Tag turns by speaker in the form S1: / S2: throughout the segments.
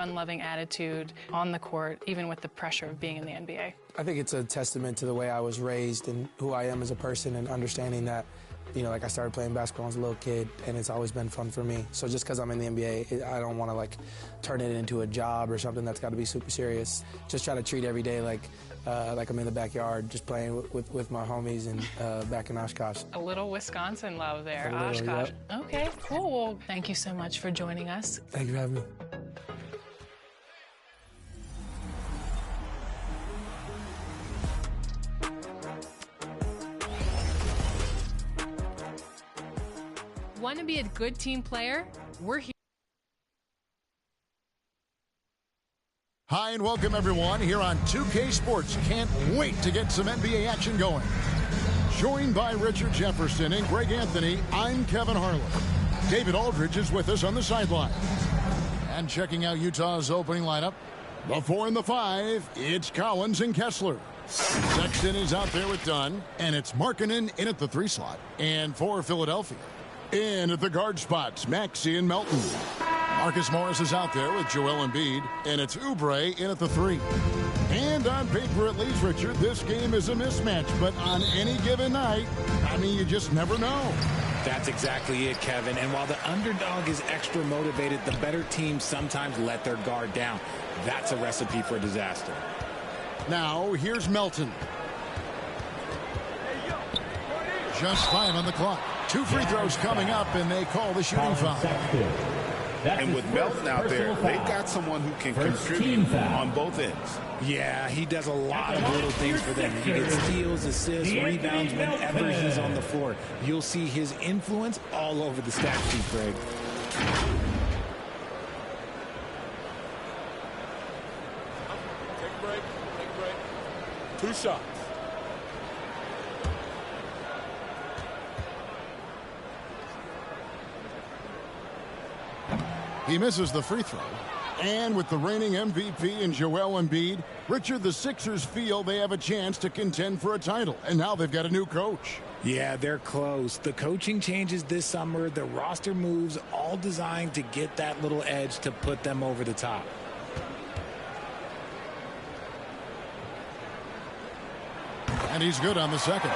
S1: Fun-loving attitude on the court, even with the pressure of being in the NBA.
S2: I think it's a testament to the way I was raised and who I am as a person, and understanding that, you know, like I started playing basketball as a little kid, and it's always been fun for me. So just because I'm in the NBA, I don't want to like turn it into a job or something that's got to be super serious. Just try to treat every day like I'm in the backyard, just playing with my homies and back in Oshkosh.
S1: A little Wisconsin love there,
S2: A little,
S1: Oshkosh.
S2: yep.
S1: Okay, cool. Well, thank you so much for joining us.
S2: Thank you for having me.
S3: Want to be a good team player? We're here.
S4: Hi and welcome everyone here on 2K Sports. Can't wait to get some NBA action going. Joined by Richard Jefferson and Greg Anthony, I'm Kevin Harlan. David Aldridge is with us on the sideline. And checking out Utah's opening lineup, the 4 and the 5, it's Collins and Kessler. Sexton is out there with Dunn, and it's Markkanen in at the 3 slot. And for Philadelphia, in at the guard spots, Maxey and Melton. Marcus Morris is out there with Joel Embiid, and it's Oubre in at the 3. And on paper, at least, Richard, this game is a mismatch. But on any given night, I mean, you just never know.
S5: That's exactly it, Kevin. And while the underdog is extra motivated, the better teams sometimes let their guard down. That's a recipe for disaster.
S4: Now, here's Melton. Just 5 on the clock. 2 free throws coming up, and they call the shooting foul.
S6: And with Melton out there, they've got someone who can contribute on both ends.
S5: Yeah, he does a lot of little things for them. He gets steals, assists, rebounds whenever he's on the floor. You'll see his influence all over the stat sheet, Greg.
S7: Take a break. 2 shots.
S4: He misses the free throw. And with the reigning MVP in Joel Embiid, Richard, the Sixers feel they have a chance to contend for a title. And now they've got a new coach.
S5: Yeah, they're close. The coaching changes this summer, the roster moves, all designed to get that little edge to put them over the top.
S4: And he's good on the second.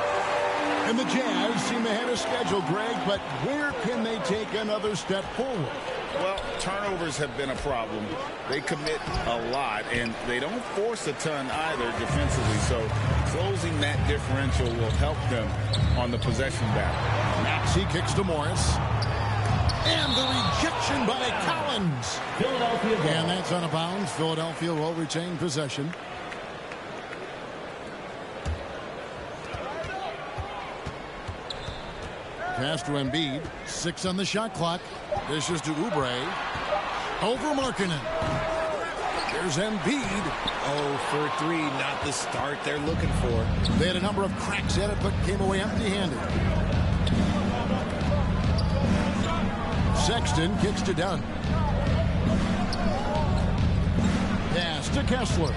S4: And the Jazz seem ahead of schedule, Greg, but where can they take another step forward?
S6: Well, turnovers have been a problem. They commit a lot, and they don't force a ton either defensively. So closing that differential will help them on the possession battle.
S4: Maxey kicks to Morris. And the rejection by Collins. Philadelphia. And that's out of bounds. Philadelphia will retain possession. Pass to Embiid. 6 on the shot clock. This is to Oubre. Over Markkanen. There's Embiid.
S5: Oh, for 3, not the start they're looking for.
S4: They had a number of cracks at it, but came away empty-handed. Sexton kicks to Dunn. Pass to Kessler.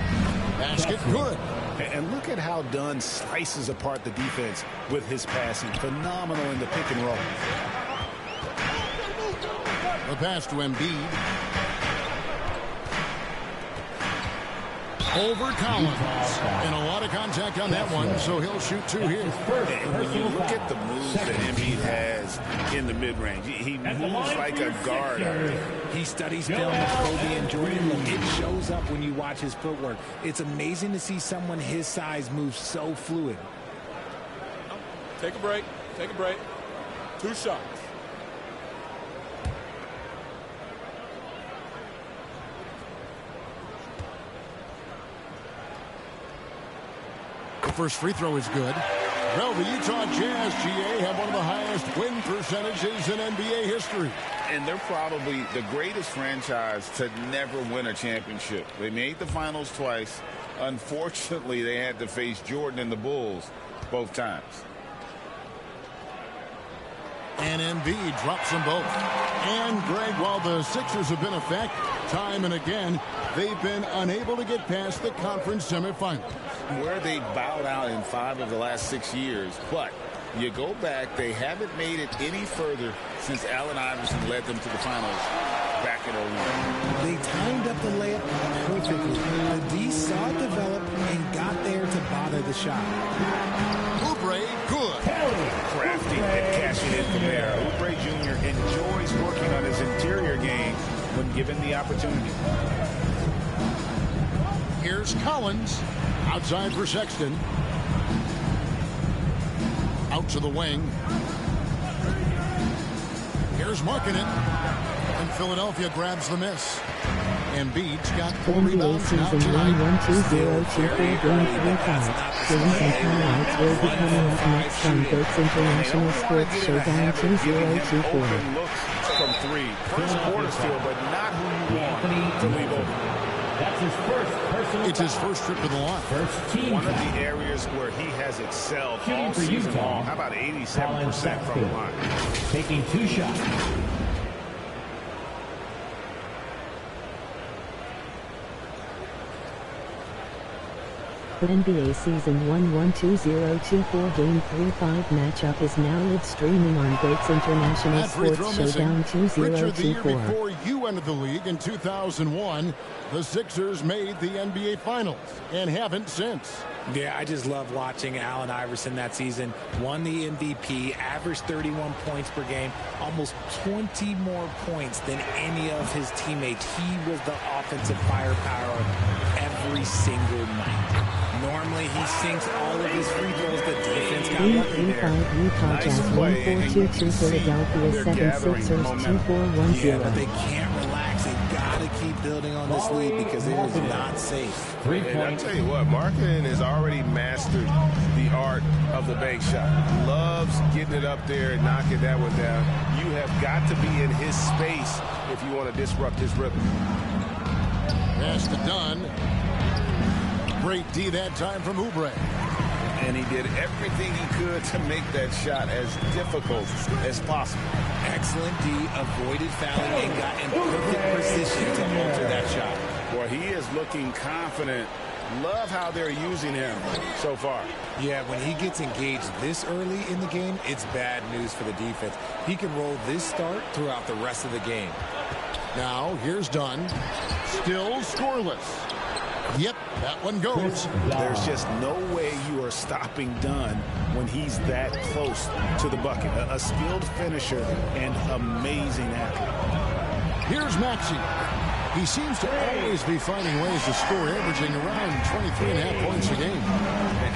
S4: Basket good.
S6: And look at how Dunn slices apart the defense with his passing. Phenomenal in the pick and roll.
S4: The pass to Embiid. Over Collins. And a lot of contact on that one, so he'll shoot 2 here.
S6: And when you look at the moves that Embiid has in the mid-range, he moves like a guard out there.
S5: He studies film with Kobe and Jordan. It shows up when you watch his footwork. It's amazing to see someone his size move so fluid.
S7: Take a break. 2 shots.
S4: The first free throw is good. Well, the Utah Jazz, GA, have one of the highest win percentages in NBA history.
S6: And they're probably the greatest franchise to never win a championship. They made the finals twice. Unfortunately, they had to face Jordan and the Bulls both times.
S4: And Embiid drops them both. And, Greg, while the Sixers have been a fact time and again, they've been unable to get past the conference semifinals.
S6: Where they bowed out in 5 of the last 6 years. But you go back, they haven't made it any further since Allen Iverson led them to the finals back at O'Neal.
S5: They timed up the layup perfectly. The D saw it develop and got there to bother the shot.
S4: Oubre, good.
S6: Crafty and cashing in from there. Oubre Jr. enjoys working on his interior game when given the opportunity.
S4: Here's Collins. Outside for Sexton. Out to the wing. Here's Markkanen. And Philadelphia grabs the miss. Embiid's got 4
S8: NBA
S4: rebounds now
S8: season
S4: tonight.
S8: 1-1-2-0-2-4 game 3-5. Games and highlights will be coming up next on GOATS International Sports Showdown 2024.
S6: Open looks from three. First quarter still, but not who you want to leave open.
S9: That's his first personal.
S4: It's his first trip to the line.
S9: First team.
S6: One of the areas where he has excelled
S9: Shooting
S6: all
S9: for
S6: season
S9: Utah.
S6: long. How about 87% from the line?
S9: Taking 2 shots.
S8: The NBA season 1-1-2-0-2-4 game 3-5 matchup is now live streaming on GOATS International
S4: That free
S8: Sports
S4: throw
S8: Showdown
S4: missing. Richard, the year
S8: 2024.
S4: before you entered the league in 2001, the Sixers made the NBA Finals and haven't since.
S5: Yeah, I just love watching Allen Iverson that season. Won the MVP, averaged 31 points per game, almost 20 more points than any of his teammates. He was the offensive firepower every single night. Normally, he sinks all of his free throws. The defense got
S8: Game
S5: lucky there.
S8: 3-5 Utah Jazz 1-4-2-2 Philadelphia 76ers 2-4-1-0.
S5: Yeah, but they can't relax. They got to keep building on this lead because it is not safe.
S9: 3
S6: And I'll
S9: points.
S6: tell you what, Markkanen has already mastered the art of the bank shot. Loves getting it up there and knocking that one down. You have got to be in his space if you want to disrupt his rhythm.
S4: Pass to Dunn. Great D that time from Oubre.
S6: And he did everything he could to make that shot as difficult as possible.
S5: Excellent D, avoided fouling and got in perfect position to alter that shot.
S6: Boy, he is looking confident. Love how they're using him so far.
S5: Yeah, when he gets engaged this early in the game, it's bad news for the defense. He can roll this start throughout the rest of the game.
S4: Now, here's Dunn. Still scoreless. Yep, that one goes.
S6: There's just no way you are stopping Dunn when he's that close to the bucket. A skilled finisher and amazing athlete.
S4: Here's Maxey. He seems to always be finding ways to score, averaging around 23.5 points a game.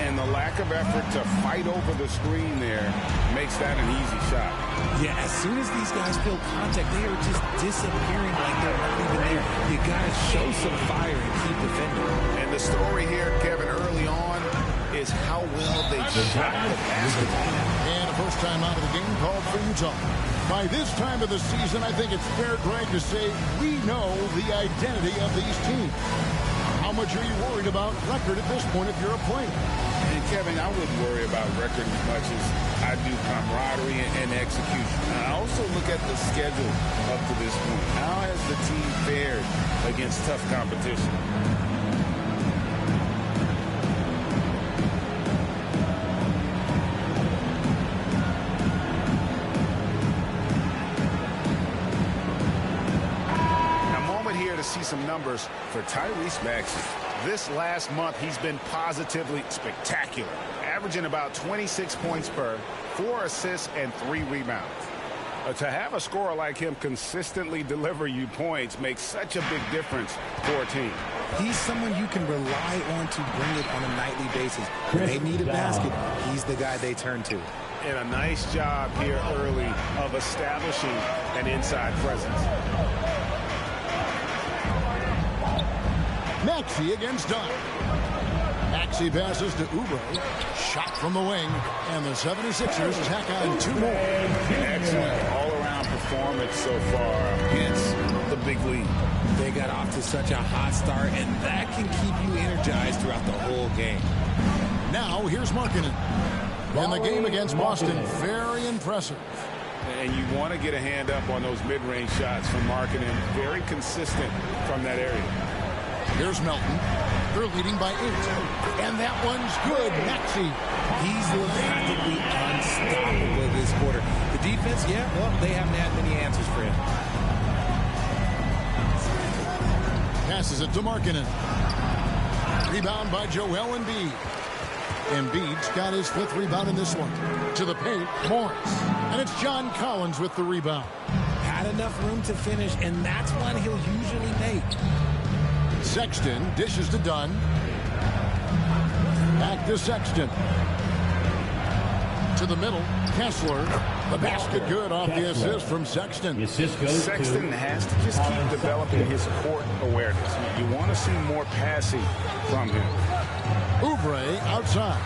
S6: And the lack of effort to fight over the screen there makes that an easy shot.
S5: Yeah, as soon as these guys feel contact, they are just disappearing like they're not even there. You got to show some fire and keep defending.
S6: And the story here, Kevin, early on is how well they shot the basketball.
S4: And a first time out of the game called for Utah. By this time of the season, I think it's fair, Greg, to say we know the identity of these teams. How much are you worried about record at this point if you're a player?
S6: And Kevin, I wouldn't worry about record as much as I do camaraderie and execution. And I also look at the schedule up to this point. How has the team fared against tough competition? See some numbers for Tyrese Maxey. This last month, he's been positively spectacular, averaging about 26 points per, 4 assists, and 3 rebounds. To have a scorer like him consistently deliver you points makes such a big difference for a team.
S5: He's someone you can rely on to bring it on a nightly basis. When they need a basket, he's the guy they turn to.
S6: And a nice job here early of establishing an inside presence.
S4: Maxey against Dunn. Maxey passes to Oubre. Shot from the wing. And the 76ers tack on 2 more.
S6: Excellent all-around performance so far against the big lead.
S5: They got off to such a hot start, and that can keep you energized throughout the whole game.
S4: Now, here's Markkanen. In the game against Boston, very impressive.
S6: And you want to get a hand up on those mid-range shots from Markkanen. Very consistent from that area.
S4: Here's Melton. They're leading by 8. And that one's good. Maxey.
S5: He's practically unstoppable this quarter. The defense, yeah, well, they haven't had many answers for him.
S4: Passes it to Markkanen. Rebound by Joel Embiid. Embiid's got his 5th rebound in this one. To the paint, Morris. And it's John Collins with the rebound.
S5: Had enough room to finish, and that's one he'll usually make.
S4: Sexton dishes to Dunn. Back to Sexton. To the middle, Kessler. The basket good off the assist from Sexton.
S9: The assist goes
S6: Sexton has to just keep developing his court awareness. You want to see more passing from him.
S4: Oubre outside.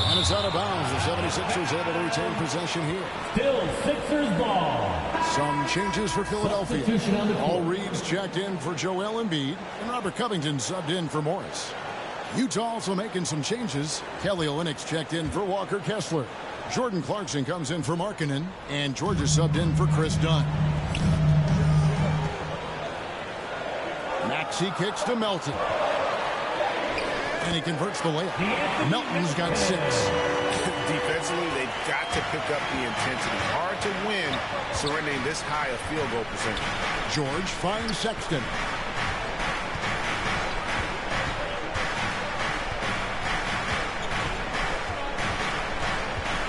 S4: And it's out of bounds. The 76ers able to retain possession here.
S9: Still Sixers ball.
S4: Some changes for Philadelphia.
S9: Substitution on the court.
S4: All Reeds checked in for Joel Embiid, and Robert Covington subbed in for Morris. Utah also making some changes. Kelly Olynyk checked in for Walker Kessler. Jordan Clarkson comes in for Markkanen, and Georgia subbed in for Chris Dunn. Maxey kicks to Melton. And he converts the layup. Melton's got 6.
S6: Defensively, they've got to pick up the intensity. Hard to win surrendering this high a field goal percentage.
S4: George finds Sexton.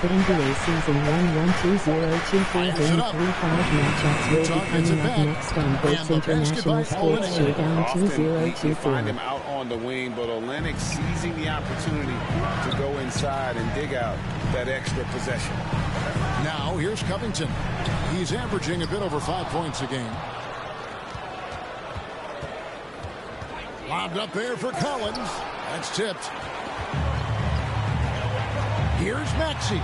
S8: The NBA Season 1-1-2-0-2-4 Game 3-5 matchups will be coming up next on Votes International Sports Showdown
S6: Often you find
S8: 2024.
S6: him out on the wing, but Olynyk seizing the opportunity to go inside and dig out that extra possession.
S4: Now here's Covington. He's averaging a bit over 5 points a game. Lobbed up there for Collins. That's tipped. Here's Maxey.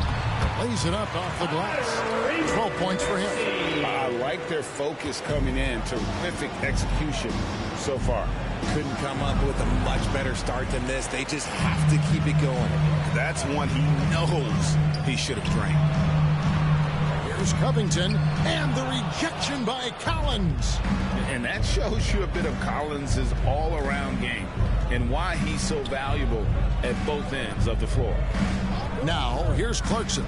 S4: Lays it up off the glass. 12 points for him.
S6: I like their focus coming in. Terrific execution so far.
S5: Couldn't come up with a much better start than this. They just have to keep it going.
S6: That's one he knows he should have drained.
S4: Here's Covington, and the rejection by Collins.
S6: And that shows you a bit of Collins' all-around game and why he's so valuable at both ends of the floor.
S4: Now, here's Clarkson.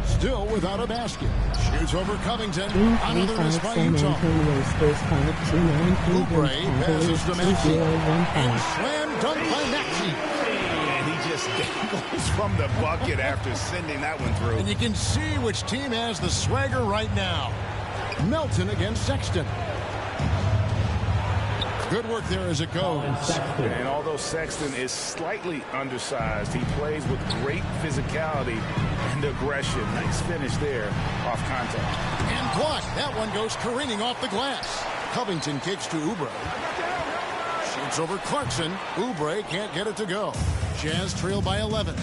S4: Still without a basket. Shoots over Covington.
S8: Game
S4: Another
S8: 3-5
S4: miss by
S8: San
S4: Utah.
S8: Antonio Spurs 5-2-9
S4: Oubre
S8: Cleveland
S4: passes to
S8: Cavaliers
S4: Maxey. And
S8: 2-0-1-5.
S4: slam dunk by Maxey.
S6: And he just dangles from the bucket after sending that one through.
S4: And you can see which team has the swagger right now. Melton against Sexton. Good work there as it goes.
S6: And although Sexton is slightly undersized, he plays with great physicality and aggression. Nice finish there off contact.
S4: And blocked. That one goes careening off the glass. Covington kicks to Oubre. Shoots over Clarkson. Oubre can't get it to go. Jazz trail by 11.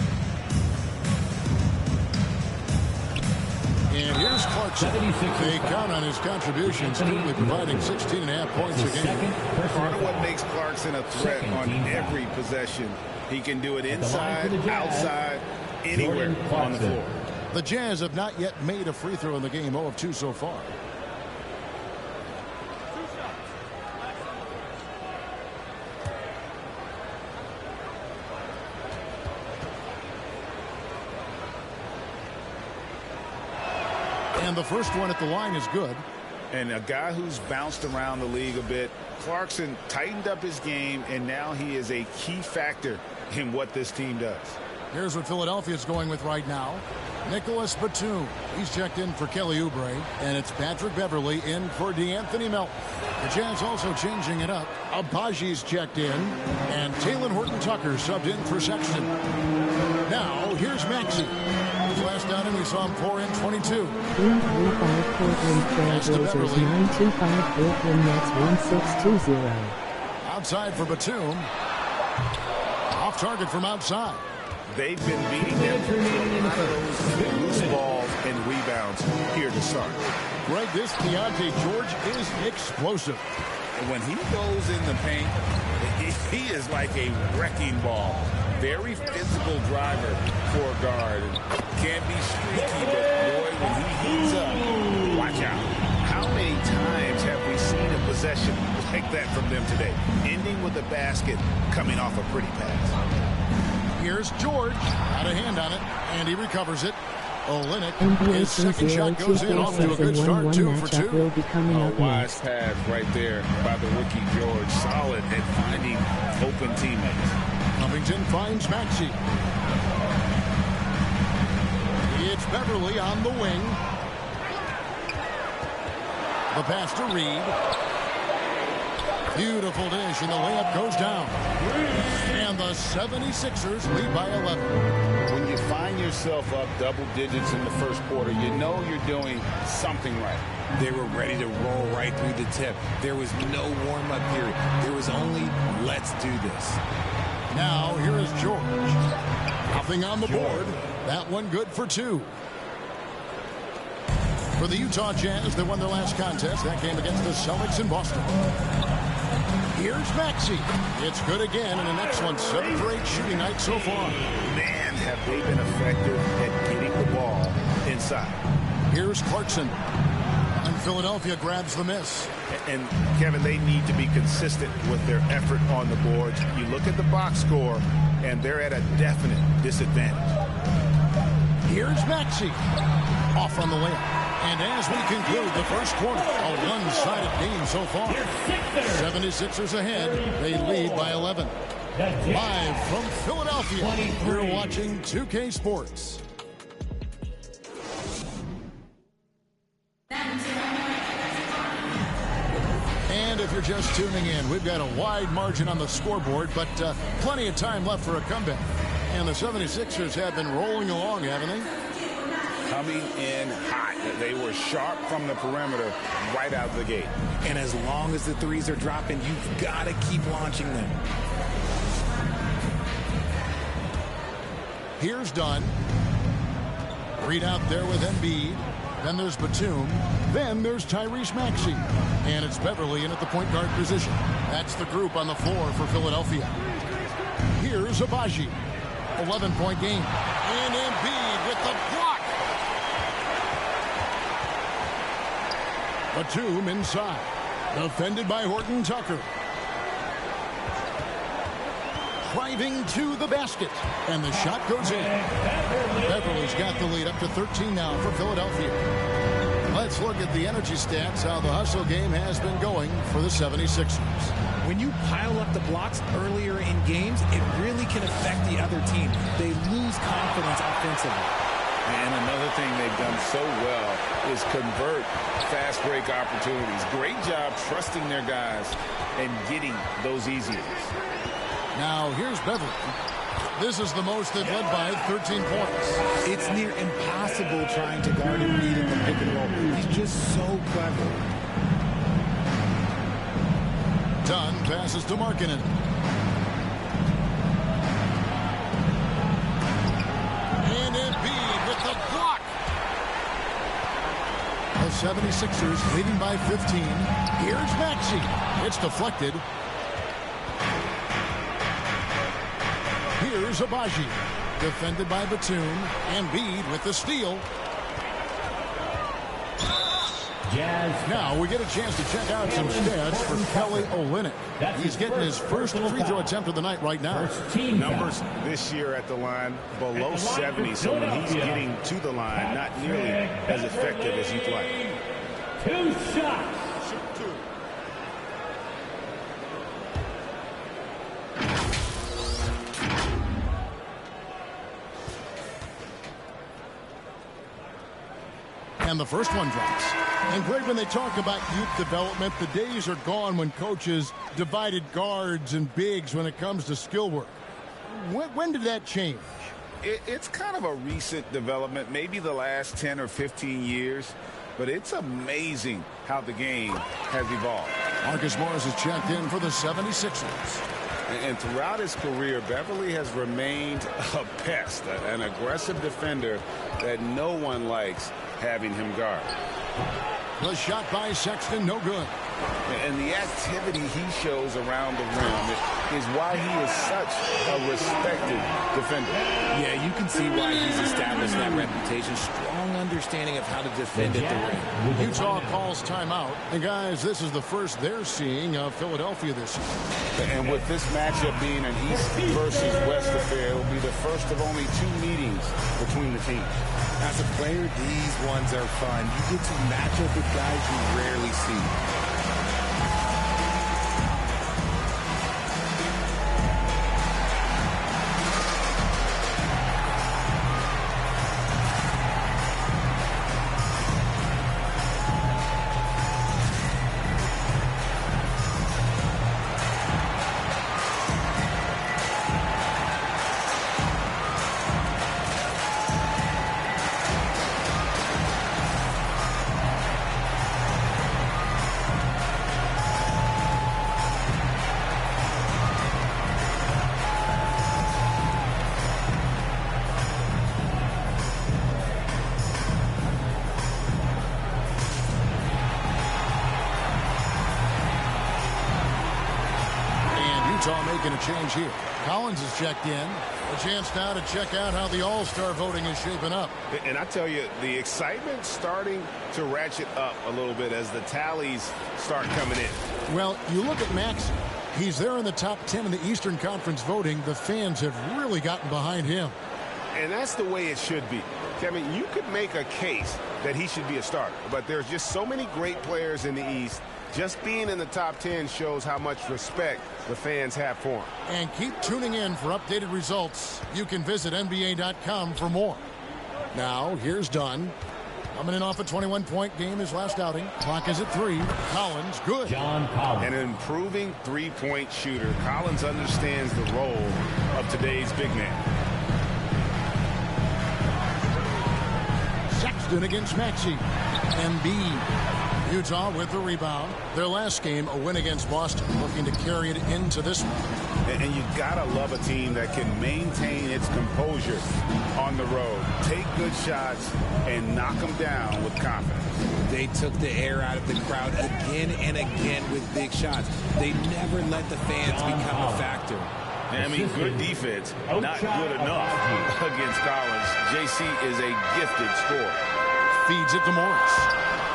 S4: And here's Clarkson. They count on his contributions, currently providing 16.5 points a game.
S6: Part of what makes Clarkson a threat on every possession. He can do it inside, outside, anywhere on the floor.
S4: The Jazz have not yet made a free throw in the game, 0 of 2 so far. And the first one at the line is good.
S6: And a guy who's bounced around the league a bit, Clarkson tightened up his game, and now he is a key factor in what this team does.
S4: Here's what Philadelphia's going with right now. Nicholas Batum. He's checked in for Kelly Oubre. And it's Patrick Beverly in for DeAnthony Melton. The Jazz also changing it up. Abaji's checked in. And Talen Horton-Tucker subbed in for Sexton. Now, here's Maxey. Last outing we saw him pour in 22.
S8: Game 3-5 Portland Trailblazers 9-2-5 Brooklyn Nets 1-6-2-0.
S4: Outside for Batum. Off target from outside.
S6: They've been beating them to those loose balls and rebounds here to start.
S4: Greg, this Keontae George is explosive.
S6: And when he goes in the paint, he is like a wrecking ball. Very physical driver for a guard. Can be streaky, but boy, when he heats up, watch out. How many times have we seen a possession like that from them today? Ending with a basket, coming off a pretty pass.
S4: Here's George. Out of hand on it, and he recovers it. Olynyk,
S8: NBA
S4: his second shot goes in, off to a good start, 2 for 2.
S8: will be coming
S6: A
S8: up
S6: wise
S8: next.
S6: pass right there by the rookie George. Solid at finding open teammates.
S4: Covington finds Maxey. It's Beverly on the wing. The pass to Reed. Beautiful dish, and the layup goes down. And the 76ers lead by 11.
S6: When you find yourself up double digits in the first quarter, you know you're doing something right.
S5: They were ready to roll right through the tip. There was no warm-up period. There was only, let's do this.
S4: Now, here is George. Nothing on the board. That one good for 2. For the Utah Jazz, they won their last contest. That game against the Celtics in Boston. Here's Maxey. It's good again, and an excellent 7 for 8 shooting night so far.
S6: Man, have they been effective at getting the ball inside.
S4: Here's Clarkson. And Philadelphia grabs the miss.
S6: And, Kevin, they need to be consistent with their effort on the boards. You look at the box score, and they're at a definite disadvantage.
S4: Here's Maxey. Off on the layup. And as we conclude the first quarter, a one-sided game so far. 76ers ahead. They lead by 11. Live from Philadelphia, you're watching 2K Sports. And if you're just tuning in, we've got a wide margin on the scoreboard, but plenty of time left for a comeback. And the 76ers have been rolling along, haven't they?
S6: Coming in hot. They were sharp from the perimeter right out of the gate.
S5: And as long as the threes are dropping, you've got to keep launching them.
S4: Here's Dunn. Reed out there with Embiid. Then there's Batum. Then there's Tyrese Maxey. And it's Beverly in at the point guard position. That's the group on the floor for Philadelphia. Here's Abaji. 11-point game. And Embiid with the block. Batum inside. Defended by Horton Tucker. Driving to the basket. And the shot goes in. Beverly's got the lead up to 13 now for Philadelphia. Let's look at the energy stats, how the hustle game has been going for the 76ers.
S5: When you pile up the blocks earlier in games, it really can affect the other team. They lose confidence offensively.
S6: And another thing they've done so well is convert fast break opportunities. Great job trusting their guys and getting those easy ones.
S4: Now here's Beverly. This is the most they've led by 13 points.
S5: It's near impossible trying to guard and read in the pick and roll. He's just so clever.
S4: Dunn passes to Markkanen. And Embiid with the block. The 76ers leading by 15. Here's Maxey. It's deflected. Here's Abaji. Defended by Batum. Embiid with the steal.
S9: Jazz.
S4: Now we get a chance to check out some stats for Kelly Olynyk. He's getting his first free throw attempt of the night right now.
S6: Numbers this year at the line below 70, so when he's getting to the line, not nearly as effective as you'd like.
S9: 2 shots.
S4: And the first one drops. And Greg, when they talk about youth development, the days are gone when coaches divided guards and bigs when it comes to skill work. When did that change?
S6: It's kind of a recent development, maybe the last 10 or 15 years, but it's amazing how the game has evolved.
S4: Marcus Morris has checked in for the 76ers.
S6: And throughout his career, Beverly has remained a pest, an aggressive defender that no one likes having him guard.
S4: The shot by Sexton, no good.
S6: And the activity he shows around the rim is why he is such a respected defender.
S5: Yeah, you can see why he's established that reputation. Strong understanding of how to defend at the rim.
S4: Utah calls timeout. And guys, this is the first they're seeing of Philadelphia this year.
S6: And with this matchup being an East versus West affair, it will be the first of only 2 meetings between the teams.
S5: As a player, these ones are fun. You get to match up with guys you rarely see.
S4: Making a change here. Collins is checked in. A chance now to check out how the All-Star voting is shaping up.
S10: And I tell you, the excitement's starting to ratchet up a little bit as the tallies start coming in.
S4: Well, you look at Maxey. He's there in the top 10 in the Eastern Conference voting. The fans have really gotten behind him.
S10: And that's the way it should be. Kevin, you could make a case that he should be a starter, but there's just so many great players in the East. Just being in the top 10 shows how much respect the fans have for him.
S4: And keep tuning in for updated results. You can visit NBA.com for more. Now, here's Dunn. Coming in off a 21-point game his last outing. Clock is at 3. Collins, good.
S9: John Collins.
S10: An improving three-point shooter. Collins understands the role of today's big man.
S4: Sexton against Maxey. Embiid. Utah with the rebound. Their last game, a win against Boston, looking to carry it into this one.
S10: And you gotta love a team that can maintain its composure on the road, take good shots, and knock them down with confidence.
S5: They took the air out of the crowd again and again with big shots. They never let the fans become a factor.
S6: I mean, good defense, not good enough against Collins. JC is a gifted scorer.
S4: Feeds it to Morris.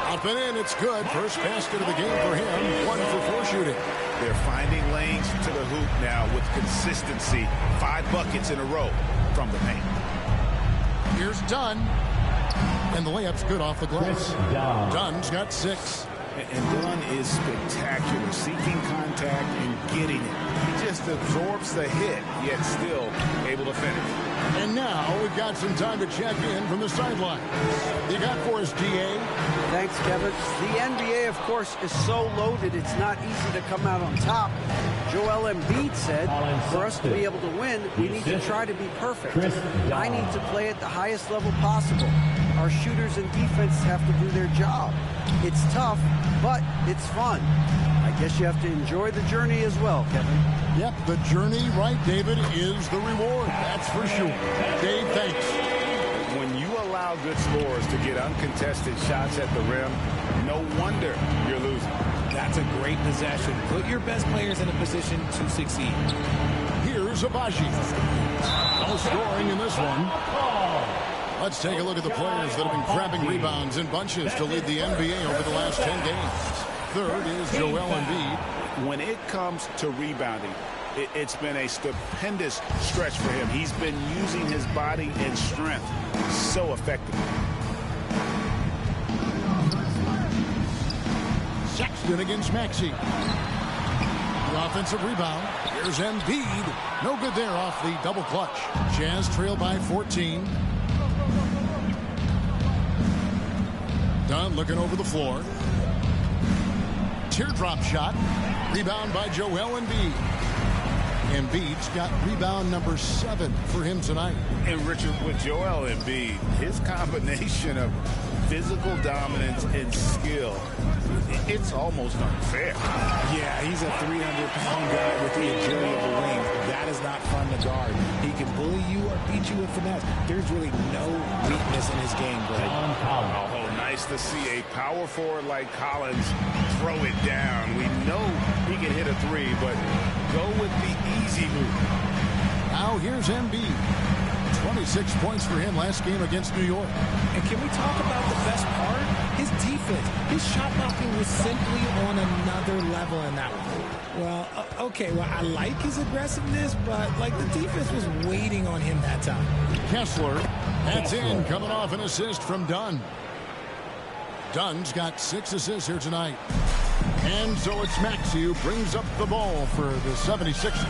S4: Up and in, it's good. First basket of the game for him. 1 for 4 shooting.
S10: They're finding lanes to the hoop now with consistency. 5 buckets in a row from the paint.
S4: Here's Dunn. And the layup's good off the glass. Dunn's got 6.
S6: And Dunn is spectacular, seeking contact and getting it. He just absorbs the hit, yet still able to finish.
S4: And now we've got some time to check in from the sideline. You got for us, DA?
S11: Thanks, Kevin. The NBA, of course, is so loaded, it's not easy to come out on top. Joel Embiid said, for us to be able to win, we need to try to be perfect. I need to play at the highest level possible. Our shooters and defense have to do their job. It's tough, but it's fun. I guess you have to enjoy the journey as well, Kevin.
S4: Yep, the journey, right, David, is the reward. That's for sure. Dave, thanks.
S10: When you allow good scorers to get uncontested shots at the rim, no wonder you're losing.
S5: That's a great possession. Put your best players in a position to succeed.
S4: Here's Abaji. No scoring in this one. Let's take a look at the players that have been grabbing rebounds in bunches to lead the NBA over the last 10 games. Third is Joel Embiid.
S6: When it comes to rebounding, it's been a stupendous stretch for him. He's been using his body and strength so effectively.
S4: Sexton against Maxey. The offensive rebound. Here's Embiid. No good there off the double clutch. Jazz trail by 14. Dunn looking over the floor. Teardrop shot. Rebound by Joel Embiid. Embiid's got rebound number 7 for him tonight.
S10: And Richard, with Joel Embiid, his combination of
S6: physical dominance and skill, it's almost unfair.
S5: Yeah, he's a 300-pound guy with the agility of a wing. That is not fun to guard. He can bully you or beat you with finesse. There's really no weakness in his game, Greg.
S6: Oh, nice to see a power forward like Collins throw it down. We know he can hit a three, but go with the easy move.
S4: Now here's Embiid. 26 points for him last game against New York.
S5: And can we talk about the best part? His defense. His shot blocking was simply on another level in that one. Well, okay, well, I like his aggressiveness, but, like, the defense was waiting on him that time.
S4: Kessler, that's in, coming off an assist from Dunn. Dunn's got 6 assists here tonight. And so it's Maxey who brings up the ball for the 76ers.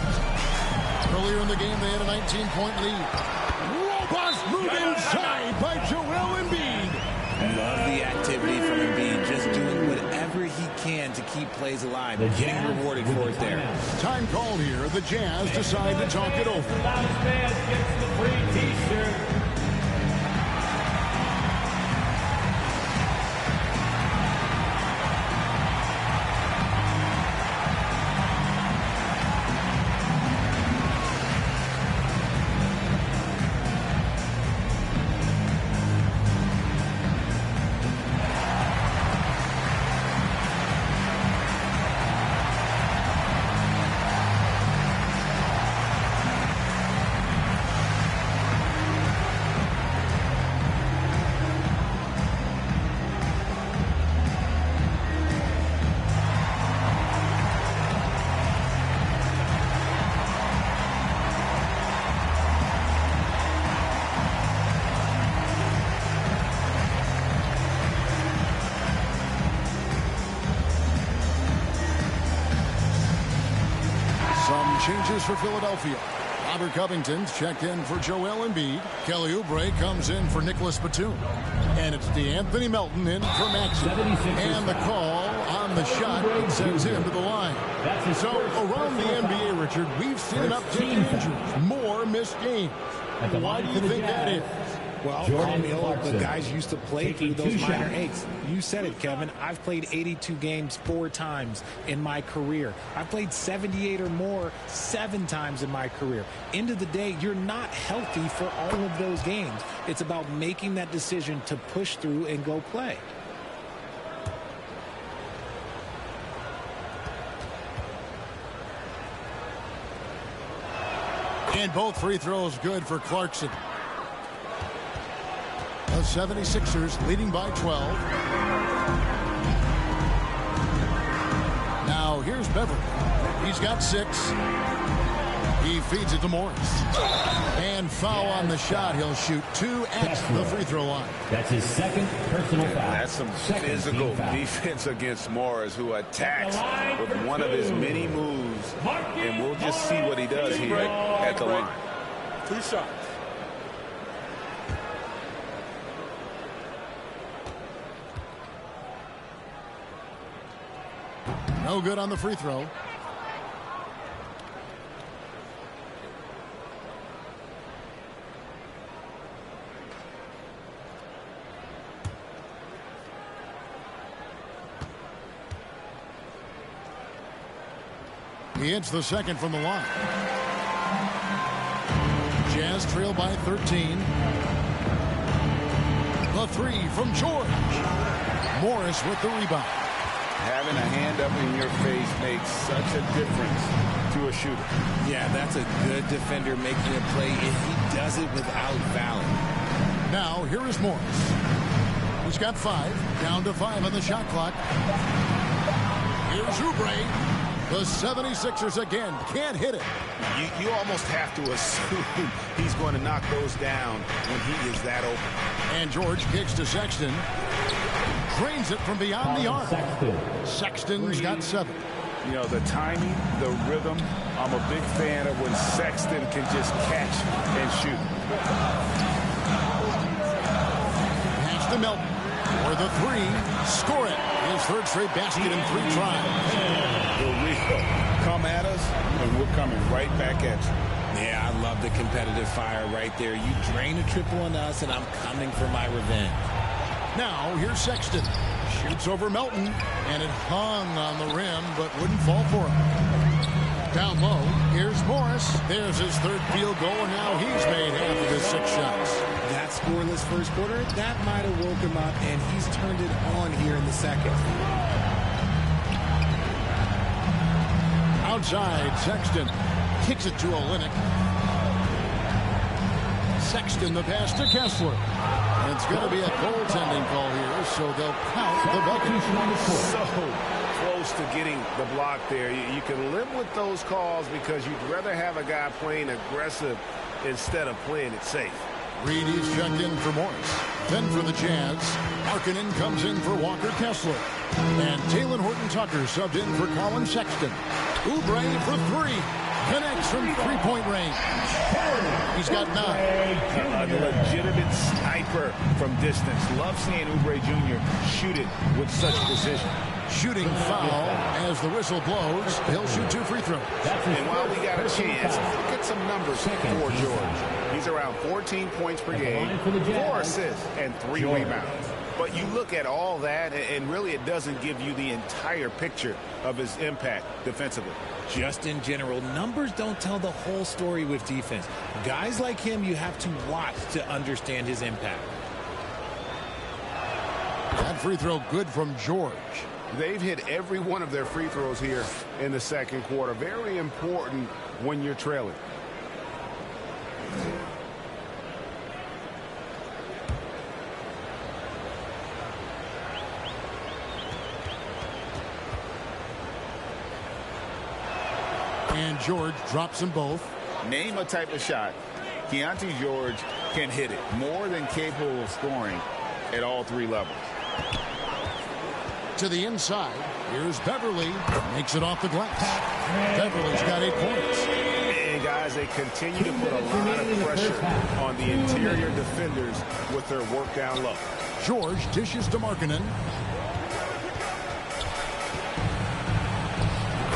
S4: Earlier in the game, they had a 19-point lead. Robust move inside by Joel Embiid.
S5: Love the activity from Embiid, just doing whatever he can to keep plays alive, getting rewarded for it there.
S4: Time called here. The Jazz decide to talk it over.
S9: Loudest man gets the free T-shirt.
S4: Changes for Philadelphia. Robert Covington's checked in for Joel Embiid. Kelly Oubre comes in for Nicholas Batum. And it's DeAnthony Melton in for Maxey. And the call on the shot sends him to the line. So around the NBA, Richard, we've seen an uptick in injuries. More missed games. Why do you think that is?
S5: Well, the guys used to play through those minor aches. You said it, Kevin. I've played 82 games 4 times in my career. I've played 78 or more 7 times in my career. End of the day, you're not healthy for all of those games. It's about making that decision to push through and go play.
S4: And both free throws good for Clarkson. The 76ers leading by 12. Now here's Beverly. He's got 6. He feeds it to Morris. And foul on the shot. He'll shoot 2 at the free throw line.
S9: That's his second personal foul.
S6: That's some physical defense against Morris, who attacks with one of his many moves. And we'll just see what he does here at the line.
S7: 2 shots.
S4: No good on the free throw. He hits the second from the line. Jazz trail by 13. The 3 from George. Morris with the rebound.
S6: Having a hand up in your face makes such a difference to a shooter.
S5: Yeah, that's a good defender making a play if he does it without fouling.
S4: Now, here is Morris. He's got 5, down to 5 on the shot clock. Here's Oubre. The 76ers again can't hit it.
S10: You almost have to assume he's going to knock those down when he is that open.
S4: And George kicks to Sexton. Drains it from beyond the arc. Sexton's got 7.
S6: You know, the timing, the rhythm, I'm a big fan of when Sexton can just catch and shoot.
S4: Pass to Melton. For the 3, score it. His 3rd straight basket in 3 tries.
S6: Here we go. Come at us, and we're coming right back at you.
S5: Yeah, I love the competitive fire right there. You drain a triple on us, and I'm coming for my revenge.
S4: Now here's Sexton. Shoots over Melton, and it hung on the rim, but wouldn't fall for him. Down low, here's Morris. There's his third field goal, and now he's made half of his 6 shots.
S5: That scoreless first quarter, that might have woke him up, and he's turned it on here in the second.
S4: Outside, Sexton kicks it to Olynyk. Sexton the pass to Kessler. And it's going to be a goaltending call here, so they'll count the bucket.
S10: So close to getting the block there. You can live with those calls because you'd rather have a guy playing aggressive instead of playing it safe.
S4: Reedy's checked in for Morris. Then for the Jazz, Markkanen comes in for Walker Kessler. And Talen Horton-Tucker subbed in for Colin Sexton. Oubre for 3. Connects from three-point range. He's got 9.
S6: A legitimate sniper from distance. Love seeing Oubre Jr. shoot it with such precision.
S4: Shooting foul as the whistle blows. He'll shoot 2 free throws.
S10: And while we got a chance, look at some numbers for George. He's around 14 points per game, 4 assists, and 3 rebounds. But you look at all that, and really it doesn't give you the entire picture of his impact defensively.
S5: Just in general, numbers don't tell the whole story with defense. Guys like him, you have to watch to understand his impact.
S4: That free throw good from George.
S10: They've hit every one of their free throws here in the second quarter. Very important when you're trailing.
S4: And George drops them both.
S6: Name a type of shot Keontae George can hit it. More than capable of scoring at all 3 levels.
S4: To the inside. Here's Beverly. Makes it off the glass. Beverly's got 8 points.
S10: And guys, they continue to put a lot of pressure on the interior defenders with their work down low.
S4: George dishes to Markkanen.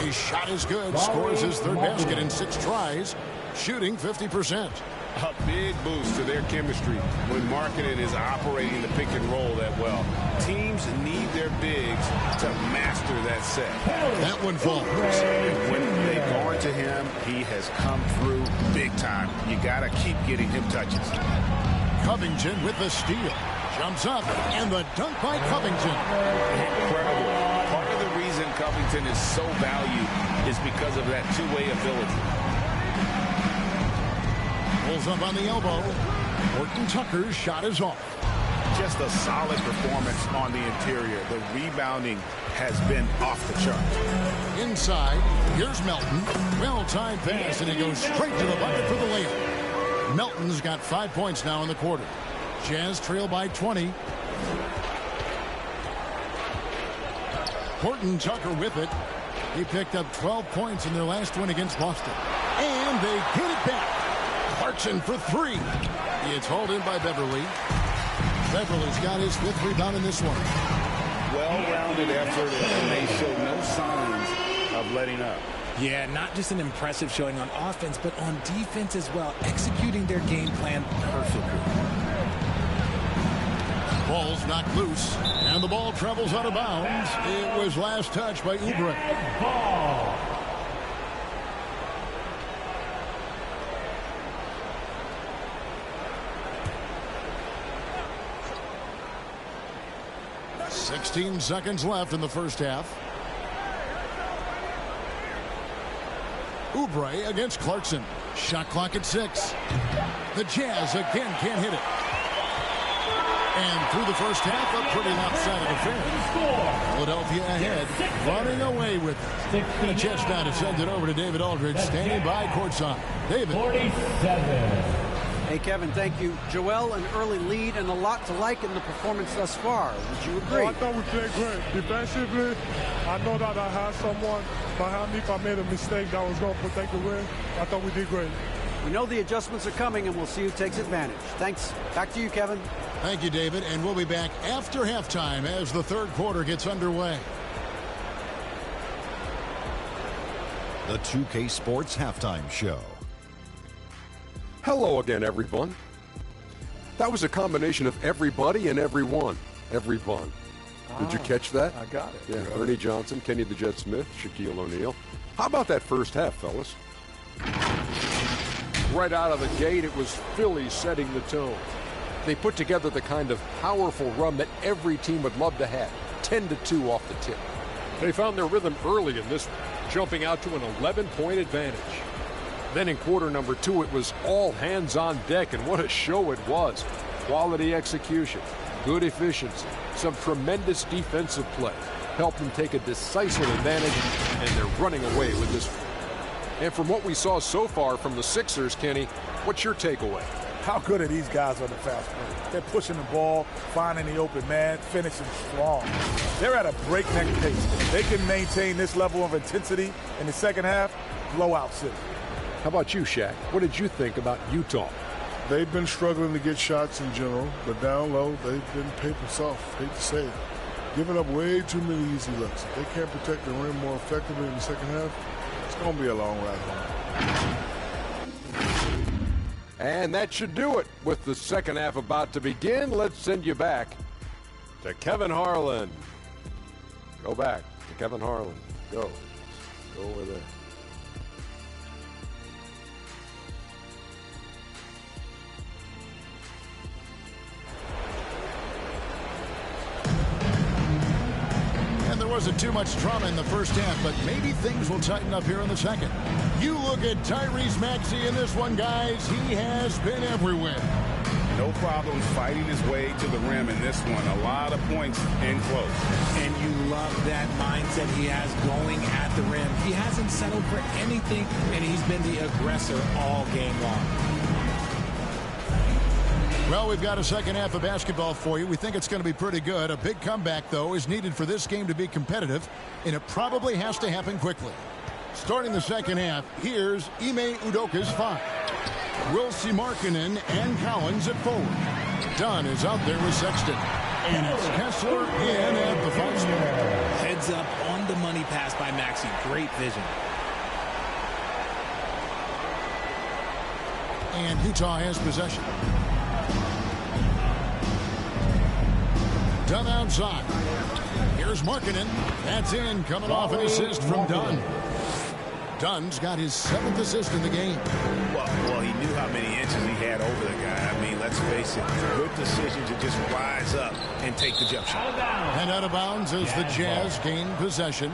S4: His shot is good. Scores his 3rd basket in 6 tries. Shooting 50%.
S10: A big boost to their chemistry when Markkanen is operating the pick and roll that well. Teams need their bigs to master that set.
S4: That one falls.
S10: When they've gone to him, he has come through big time. You got to keep getting him touches.
S4: Covington with the steal. Jumps up, and the dunk by Covington.
S6: Incredible. Part of the reason Covington is so valued is because of that two-way ability.
S4: Pulls up on the elbow. Horton-Tucker's shot is off.
S10: Just a solid performance on the interior. The rebounding has been off the chart.
S4: Inside, here's Melton. Well-timed pass, and he goes straight to the bucket for the layup. Melton's got 5 points now in the quarter. Jazz trail by 20. Horton-Tucker with it. He picked up 12 points in their last win against Boston. And they get it back. Clarkson for 3. It's hauled in by Beverly. Beverly's got his 5th rebound in this one.
S6: Well-rounded effort, and they show no signs of letting up.
S5: Yeah, not just an impressive showing on offense, but on defense as well, executing their game plan perfectly.
S4: Ball's knocked loose, and the ball travels out of bounds. It was last touched by Oubre.
S9: Ball.
S4: 16 seconds left in the first half. Oubre against Clarkson. Shot clock at 6. The Jazz again can't hit it. And through the first half, a pretty lopsided affair. Philadelphia ahead, running away with it. And a chance now to send it over to David Aldridge, standing by courtside. David.
S9: 47.
S11: Hey, Kevin, thank you. Joel, an early lead and a lot to like in the performance thus far. Would you agree?
S7: Oh, I thought we played great. Defensively, I know that I had someone behind me. If I made a mistake that was going to protect the win, I thought we did great.
S11: We know the adjustments are coming, and we'll see who takes advantage. Thanks. Back to you, Kevin.
S4: Thank you, David. And we'll be back after halftime as the third quarter gets underway.
S12: The 2K Sports Halftime Show.
S13: Hello again, everyone. That was a combination of everybody and everyone. every bun. Did you catch that?
S14: I got it.
S13: Yeah, Ernie Johnson, Kenny the Jet Smith, Shaquille O'Neal. How about that first half, fellas? Right out of the gate, it was Philly setting the tone. They put together the kind of powerful run that every team would love to have, 10-2 off the tip. They found their rhythm early in this one, jumping out to an 11-point advantage. Then in quarter number 2, it was all hands on deck, and what a show it was. Quality execution, good efficiency, some tremendous defensive play helped them take a decisive advantage, and they're running away with this one. And from what we saw so far from the Sixers, Kenny, what's your takeaway?
S14: How good are these guys on the fast break? They're pushing the ball, finding the open man, finishing strong. They're at a breakneck pace. They can maintain this level of intensity in the second half, blowout city.
S13: How about you, Shaq? What did you think about Utah?
S7: They've been struggling to get shots in general, but down low, they've been paper soft, hate to say it. Giving up way too many easy looks. If they can't protect the rim more effectively in the second half, it's going to be a long ride home.
S13: And that should do it. With the second half about to begin, let's send you back to Kevin Harlan. Go back to Kevin Harlan. Go over there.
S4: There wasn't too much drama in the first half, but maybe things will tighten up here in the second. You look at Tyrese Maxey in this one, guys. He has been everywhere.
S6: No problems fighting his way to the rim in this one. A lot of points in close.
S5: And you love that mindset he has going at the rim. He hasn't settled for anything, and he's been the aggressor all game long.
S4: Well, we've got a second half of basketball for you. We think it's going to be pretty good. A big comeback, though, is needed for this game to be competitive, and it probably has to happen quickly. Starting the second half, here's Ime Udoka's 5. Wilsie Markkanen and Collins at forward. Dunn is out there with Sexton. And it's Kessler in at the 5 spot.
S5: Heads up on the money pass by Maxey. Great vision.
S4: And Utah has possession. Dunn outside. Here's Markkanen. That's in, coming off an assist from Dunn. Dunn's got his 7th assist in the game.
S10: Well, he knew how many inches he had over the guy. I mean, let's face it, good decision to just rise up and take the jump shot.
S4: And out of bounds as the Jazz gain possession.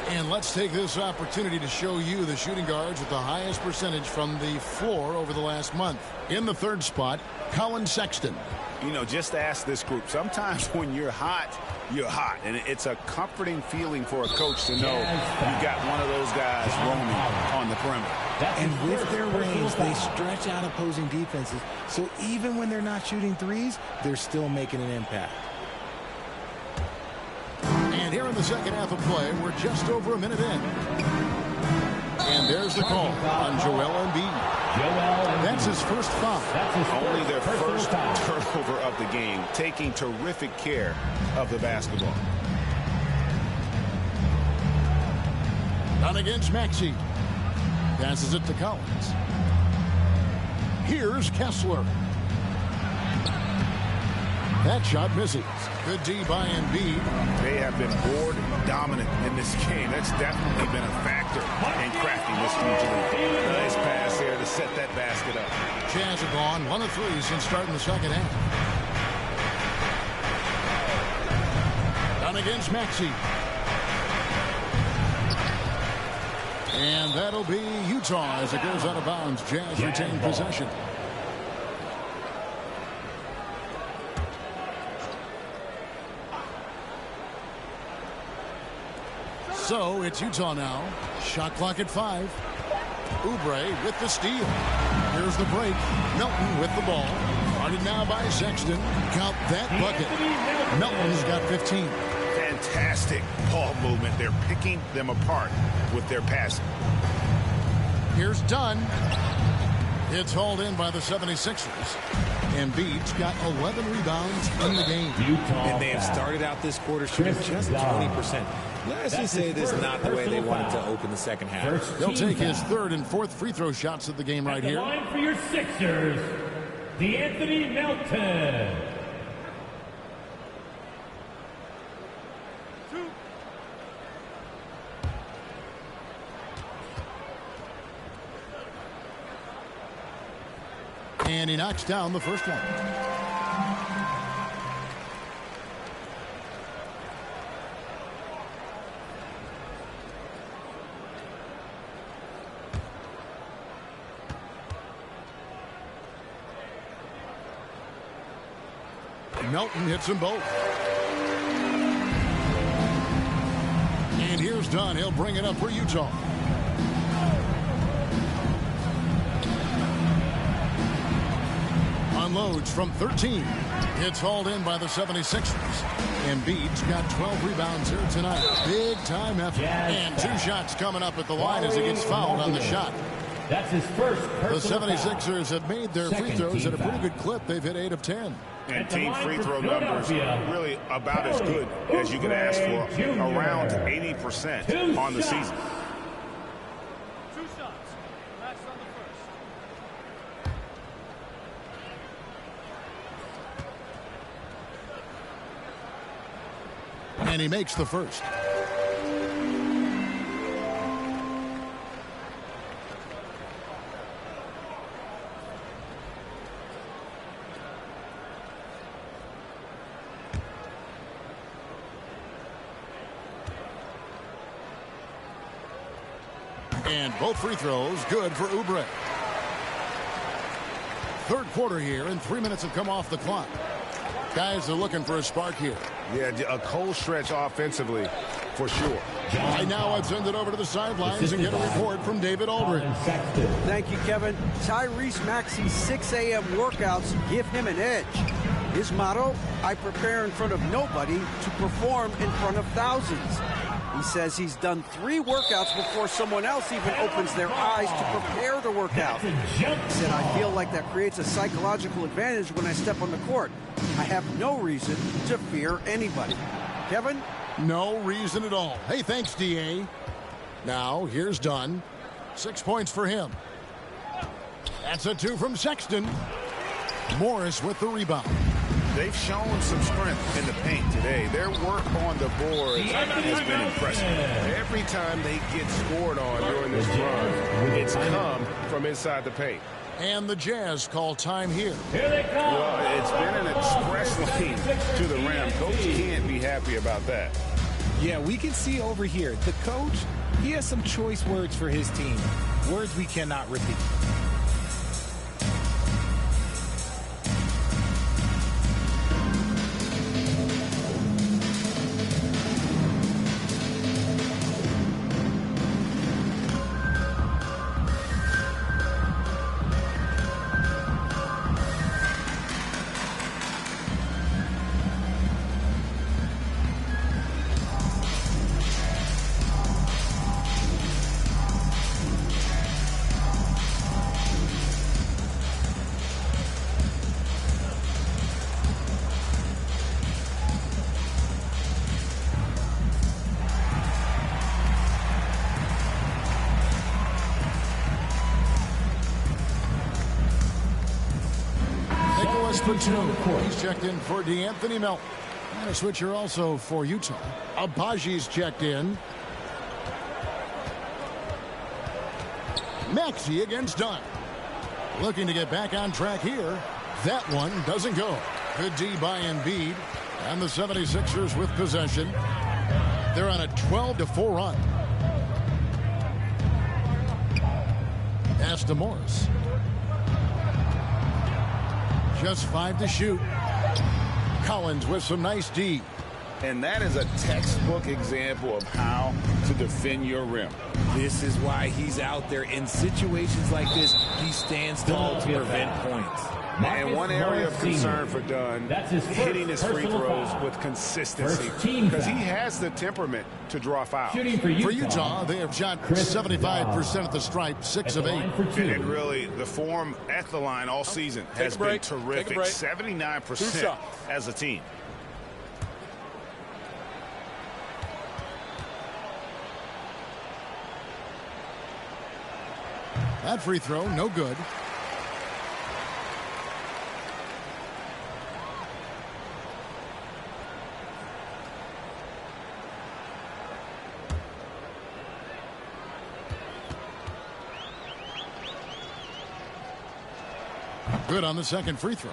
S4: And let's take this opportunity to show you the shooting guards with the highest percentage from the floor over the last month. In the 3rd spot, Colin Sexton.
S10: You know, just ask this group. Sometimes when you're hot, you're hot. And it's a comforting feeling for a coach to know you got one of those guys roaming on the perimeter.
S5: And with their range, they stretch out opposing defenses. So even when they're not shooting threes, they're still making an impact.
S4: And here in the second half of play, we're just over a minute in. And there's the call on Joel Embiid. That's his first foul.
S10: Only their first turnover of the game, taking terrific care of the basketball.
S4: Down against Maxey. Passes it to Collins. Here's Kessler. That shot misses. Good D by Embiid.
S10: They have been board dominant in this game. That's definitely been a factor in crafting this huge lead. Nice pass there to set that basket up.
S4: Jazz have gone 1 of 3 since starting the second half. Down against Maxey. And that'll be Utah as it goes out of bounds. Jazz retain possession. So it's Utah now. Shot clock at 5. Oubre with the steal. Here's the break. Melton with the ball. Guarded now by Sexton. Count that bucket. Melton's got 15.
S10: Fantastic ball movement. They're picking them apart with their passing.
S4: Here's Dunn. It's hauled in by the 76ers. Embiid's got 11 rebounds in the game.
S5: And they have started out this quarter shooting just 20%. Let's just say this is not the way they wanted to open the second half.
S4: He'll take his 3rd and 4th free throw shots of the game right here.
S9: Line for your Sixers, DeAnthony Melton.
S4: And he knocks down the first one. Melton hits them both. And here's Dunn. He'll bring it up for Utah. Unloads from 13. It's hauled in by the 76ers. Embiid's got 12 rebounds here tonight. Big time effort. And 2 shots coming up at the line as he gets fouled on the shot.
S9: That's his first.
S4: The 76ers have made their free throws at a pretty good clip. They've hit 8 of 10.
S10: And team free throw numbers really about as good as you can ask for. Around 80% on the season.
S15: 2 shots. Last on the first.
S4: And he makes the first. And both free throws good for Oubre. Third quarter here, and 3 minutes have come off the clock. Guys are looking for a spark here.
S10: Yeah, a cold stretch offensively, for sure.
S4: Right now, I've sent it over to the sidelines and get a report from David Aldridge.
S11: Thank you, Kevin. Tyrese Maxey's 6 a.m. workouts give him an edge. His motto, I prepare in front of nobody to perform in front of thousands. He says he's done 3 workouts before someone else even opens their eyes to prepare the workout. He said, I feel like that creates a psychological advantage when I step on the court. I have no reason to fear anybody. Kevin?
S4: No reason at all. Hey, thanks, D.A. Now, here's Dunn. 6 points for him. That's a 2 from Sexton. Morris with the rebound.
S10: They've shown some strength in the paint today. Their work on the board has been impressive. Every time they get scored on during this run, it's come from inside the paint.
S4: And the Jazz call time here.
S9: Here they come.
S10: Well, it's been an express lane to the rim. Coach can't be happy about that.
S5: Yeah, we can see over here, the coach, he has some choice words for his team. Words we cannot repeat.
S4: He's checked in for DeAnthony Melton. And a switcher also for Utah. Abaji's checked in. Maxey against Dunn. Looking to get back on track here. That one doesn't go. Good D by Embiid. And the 76ers with possession. They're on a 12-4 run. Pass to Morris. Just 5 to shoot. Collins with some nice D.
S6: And that is a textbook example of how to defend your rim.
S5: This is why he's out there in situations like this. He stands tall to prevent points.
S10: And one area of concern for Dunn, hitting his free throws with consistency, because he has the temperament to draw fouls.
S4: For Utah, they have shot 75% at the stripe, 6 of 8.
S10: And really, the form at the line all season has been terrific. 79% as a team.
S4: That free throw, no good. Good on the second free throw.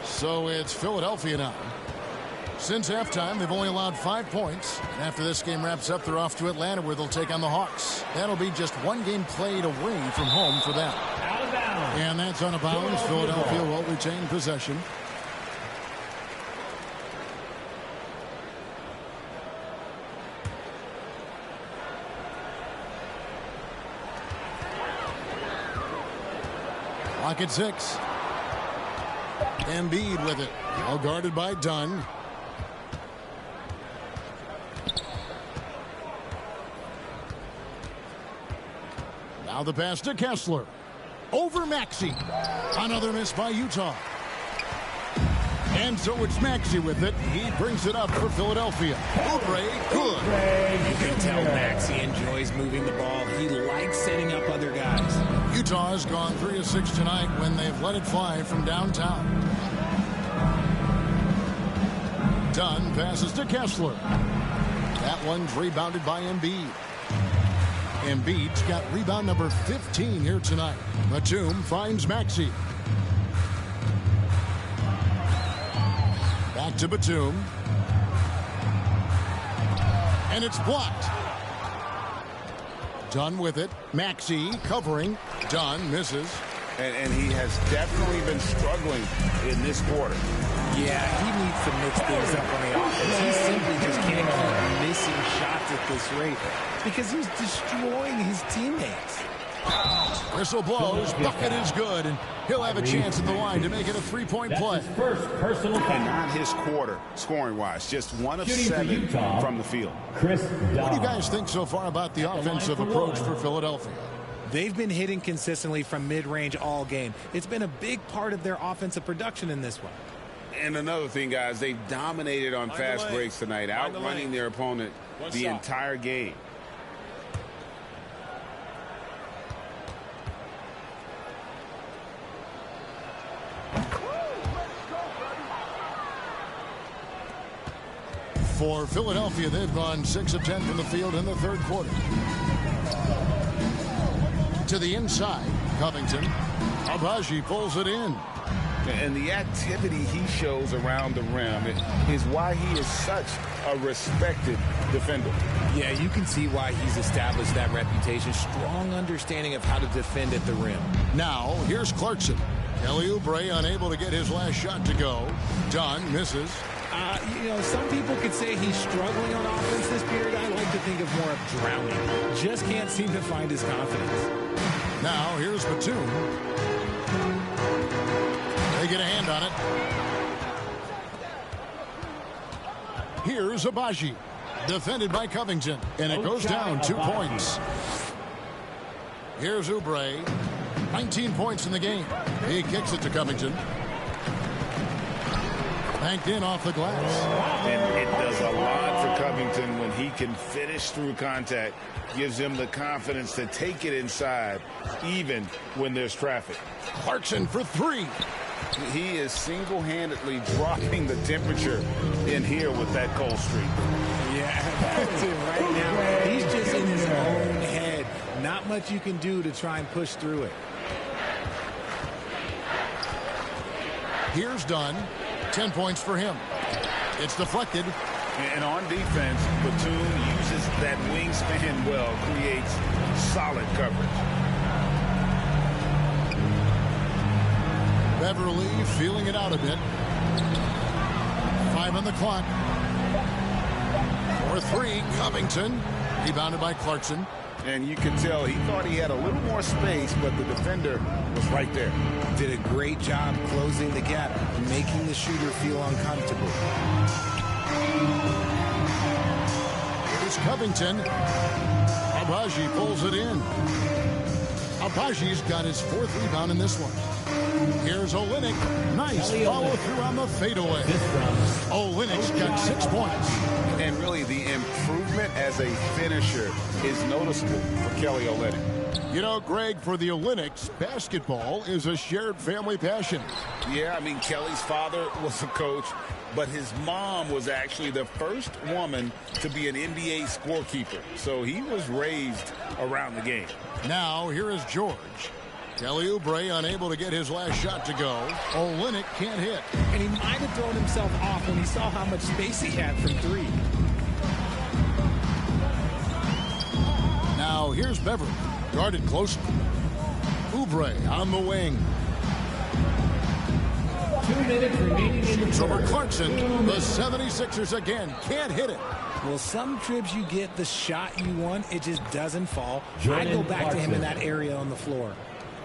S4: So it's Philadelphia now. Since halftime, they've only allowed 5 points. And after this game wraps up, they're off to Atlanta, where they'll take on the Hawks. That'll be just one game played away from home for them. And that's on a bounce. Philadelphia will retain possession. Clock at 6. Embiid with it. Well guarded by Dunn. Now the pass to Kessler. Over Maxey. Another miss by Utah. And so it's Maxey with it. He brings it up for Philadelphia. Oubre, good.
S5: You can tell Maxey enjoys moving the ball. He likes setting up other guys.
S4: Utah has gone 3 of 6 tonight when they've let it fly from downtown. Dunn passes to Kessler. That one's rebounded by Embiid. Embiid's got rebound number 15 here tonight. Batum finds Maxey. Back to Batum. And it's blocked. Dunn with it. Maxey covering. Dunn misses.
S6: And he has definitely been struggling in this quarter.
S5: Yeah, he needs to mix things up on the offense. He simply just can't keep missing shots at this rate because he's destroying his teammates.
S4: Whistle blows. Bucket is good, and he'll have a chance at the line to make it a three-point play.
S9: First personal foul.
S6: And not his quarter, scoring-wise. Just 1 of 7 from the field.
S4: What do you guys think so far about the offensive approach for Philadelphia?
S5: They've been hitting consistently from mid-range all game. It's been a big part of their offensive production in this one.
S6: And another thing, guys, they've dominated on fast breaks tonight, outrunning their opponent the entire game.
S4: For Philadelphia, they've gone 6 of 10 from the field in the third quarter. To the inside, Covington. Agbaji pulls it in.
S6: And the activity he shows around the rim is why he is such a respected defender.
S5: Yeah, you can see why he's established that reputation. Strong understanding of how to defend at the rim.
S4: Now, here's Clarkson. Kelly Oubre unable to get his last shot to go. Dunn misses.
S5: You know, some people could say he's struggling on offense this period. I like to think of more of drowning. Just can't seem to find his confidence.
S4: Now, here's Batum. They get a hand on it. Here's Agbaji. Defended by Covington. And it goes down 2 points. Here's Oubre. 19 points in the game. He kicks it to Covington. Banked in off the glass.
S6: And it does a lot for Covington when he can finish through contact. Gives him the confidence to take it inside, even when there's traffic.
S4: Clarkson for 3.
S6: He is single-handedly dropping the temperature in here with that cold streak.
S5: Yeah, that's it right now. He's just in his own head. Not much you can do to try and push through it.
S4: Here's Dunn. 10 points for him. It's deflected.
S6: And on defense, Batum uses that wingspan well, creates solid coverage.
S4: Beverly feeling it out a bit. 5 on the clock. For 3, Covington. Rebounded by Clarkson.
S6: And you can tell he thought he had a little more space, but the defender was right there.
S5: Did a great job closing the gap, making the shooter feel uncomfortable.
S4: Here's Covington. Agbaji pulls it in. Agbaji's got his 4th rebound in this one. Here's Olynyk. Nice follow through on the fadeaway. Olynyk's got 6 points.
S6: And really, the improvement as a finisher is noticeable for Kelly Olynyk.
S4: You know, Greg, for the Olynyks, basketball is a shared family passion.
S6: Yeah, I mean, Kelly's father was a coach, but his mom was actually the first woman to be an NBA scorekeeper. So he was raised around the game.
S4: Now, here is George. Kelly Oubre unable to get his last shot to go. Olynyk can't hit.
S5: And he might have thrown himself off when he saw how much space he had from three.
S4: Now here's Beverly, guarded closely. Oubre on the wing.
S9: 2 minutes remaining in the
S4: Shoots over
S9: quarter.
S4: Clarkson. The 76ers again can't hit it.
S5: Well, some trips you get the shot you want, it just doesn't fall.
S9: Jordan
S5: I go back to him in
S9: Clarkson.
S5: that area on the floor.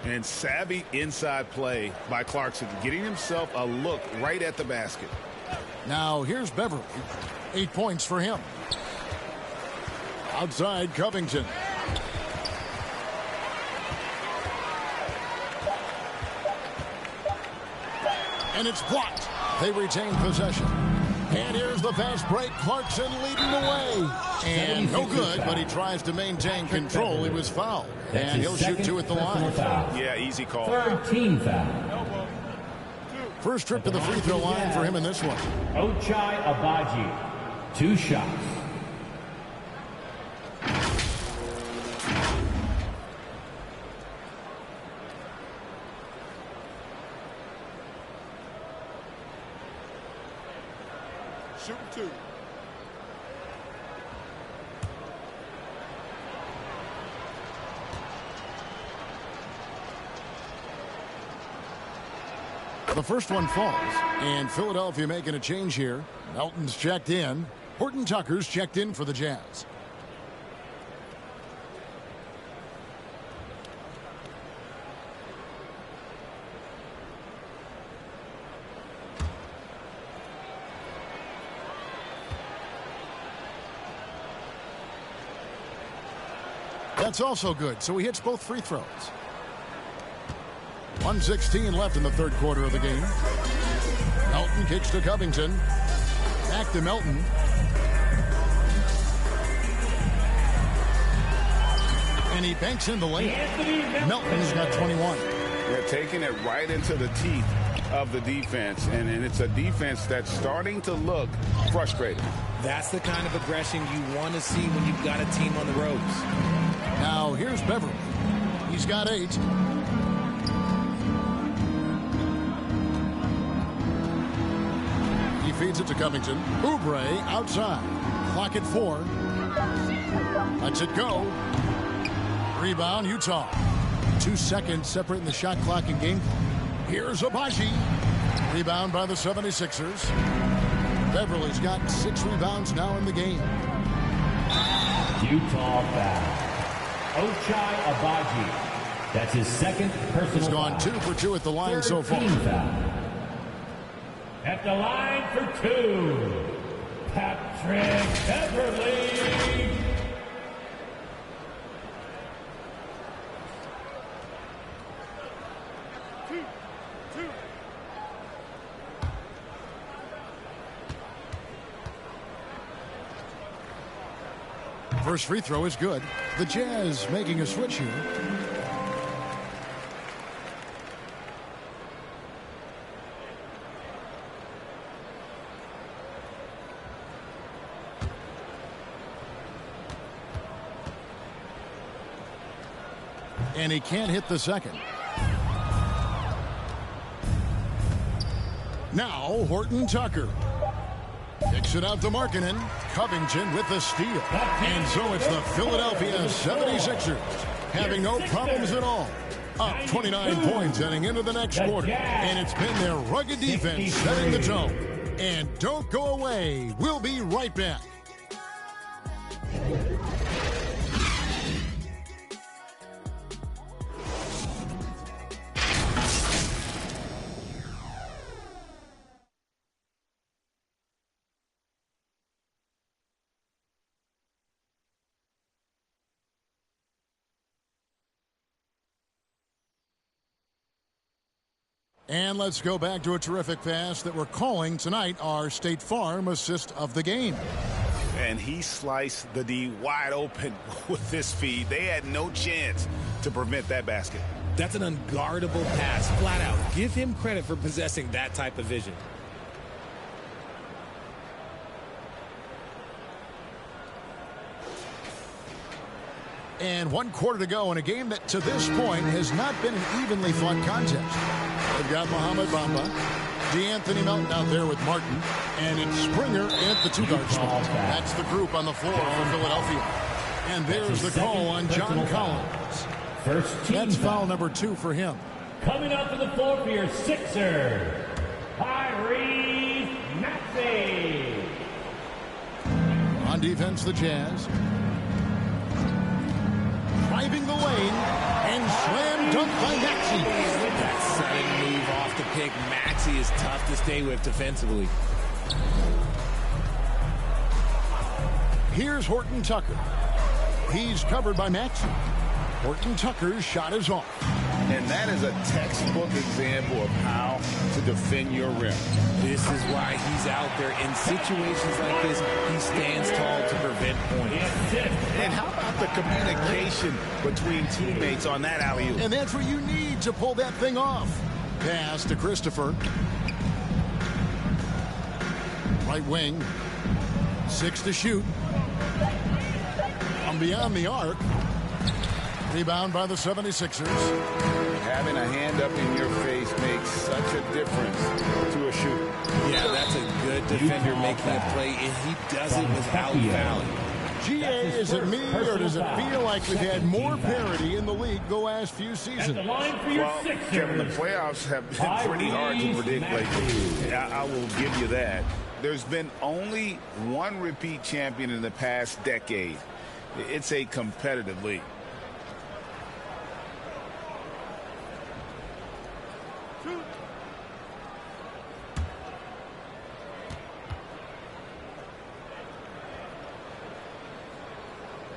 S6: And savvy inside play by Clarkson, getting himself a look right at the basket.
S4: Now here's Beverly. 8 points for him. Outside Covington. And it's blocked. They retain possession. And here's the fast break. Clarkson leading the way. And no good, but he tries to maintain control. He was fouled. And he'll shoot 2 at the line.
S10: Yeah, easy call.
S9: 13 foul.
S4: First trip to the free throw line for him in this one.
S9: Ochai Agbaji. 2 shots.
S7: Shoot 2.
S4: The first one falls, and Philadelphia making a change here. Melton's checked in. Horton Tucker's checked in for the Jazz. That's also good, so he hits both free throws. 1:16 left in the third quarter of the game. Melton kicks to Covington. Back to Melton. And he banks in the lane. Melton's got 21.
S6: They're taking it right into the teeth of the defense, and it's a defense that's starting to look frustrated.
S5: That's the kind of aggression you want to see when you've got a team on the ropes.
S4: Now here's Beverly. He's got 8. He feeds it to Covington. Oubre outside. Clock at 4. Lets it go. Rebound, Utah. 2 seconds separating the shot clock and game clock. Here's Agbaji. Rebound by the 76ers. Beverly's got 6 rebounds now in the game.
S9: Utah foul. Ochai Agbaji. That's his second personal
S4: He's gone 2 for 2 at the line so far.
S9: Foul. At the line for 2, Patrick Beverly.
S4: First free throw is good. The Jazz making a switch here. And he can't hit the second. Now Horton Tucker. Kicks it out to Markkanen. Covington with the steal. And so it's the Philadelphia 76ers having no problems at all. Up 29 points heading into the next quarter. And it's been their rugged defense setting the tone. And don't go away. We'll be right back. And let's go back to a terrific pass that we're calling tonight our State Farm assist of the game.
S10: And he sliced the D wide open with this feed. They had no chance to prevent that basket.
S5: That's an unguardable pass, flat out. Give him credit for possessing that type of vision.
S4: And 1 quarter to go in a game that to this point has not been an evenly fought contest. They've got Mohamed Bamba, DeAnthony Melton out there with Martin, and it's Springer at the 2-guard spot. That's the group on the floor for Philadelphia. And there's the call on John Collins. That's foul number 2 for him.
S9: Coming up to the floor for your Sixers, Tyrese Maxey.
S4: On defense, the Jazz. Driving the lane, and slam dunk by Maxey.
S5: That sudden move off the pick. Maxey is tough to stay with defensively.
S4: Here's Horton Tucker. He's covered by Maxey. Horton Tucker's shot is off.
S6: And that is a textbook example of how to defend your rim.
S5: This is why he's out there. In situations like this, he stands tall to prevent points.
S6: And how about the communication between teammates on that alley-oop?
S4: And that's what you need to pull that thing off. Pass to Christopher. Right wing. 6 to shoot. From beyond the arc. Rebound by the 76ers.
S6: Having a hand up in your face makes such a difference to a shooter.
S5: Yeah, that's a good defender making a play, and he does it without fouling.
S4: GA, is it me, or does it feel like we've had more parity in the league the last few seasons?
S6: Well, Kevin, the playoffs have been pretty hard to predict lately. I will give you that. There's been only one repeat champion in the past decade. It's a competitive league.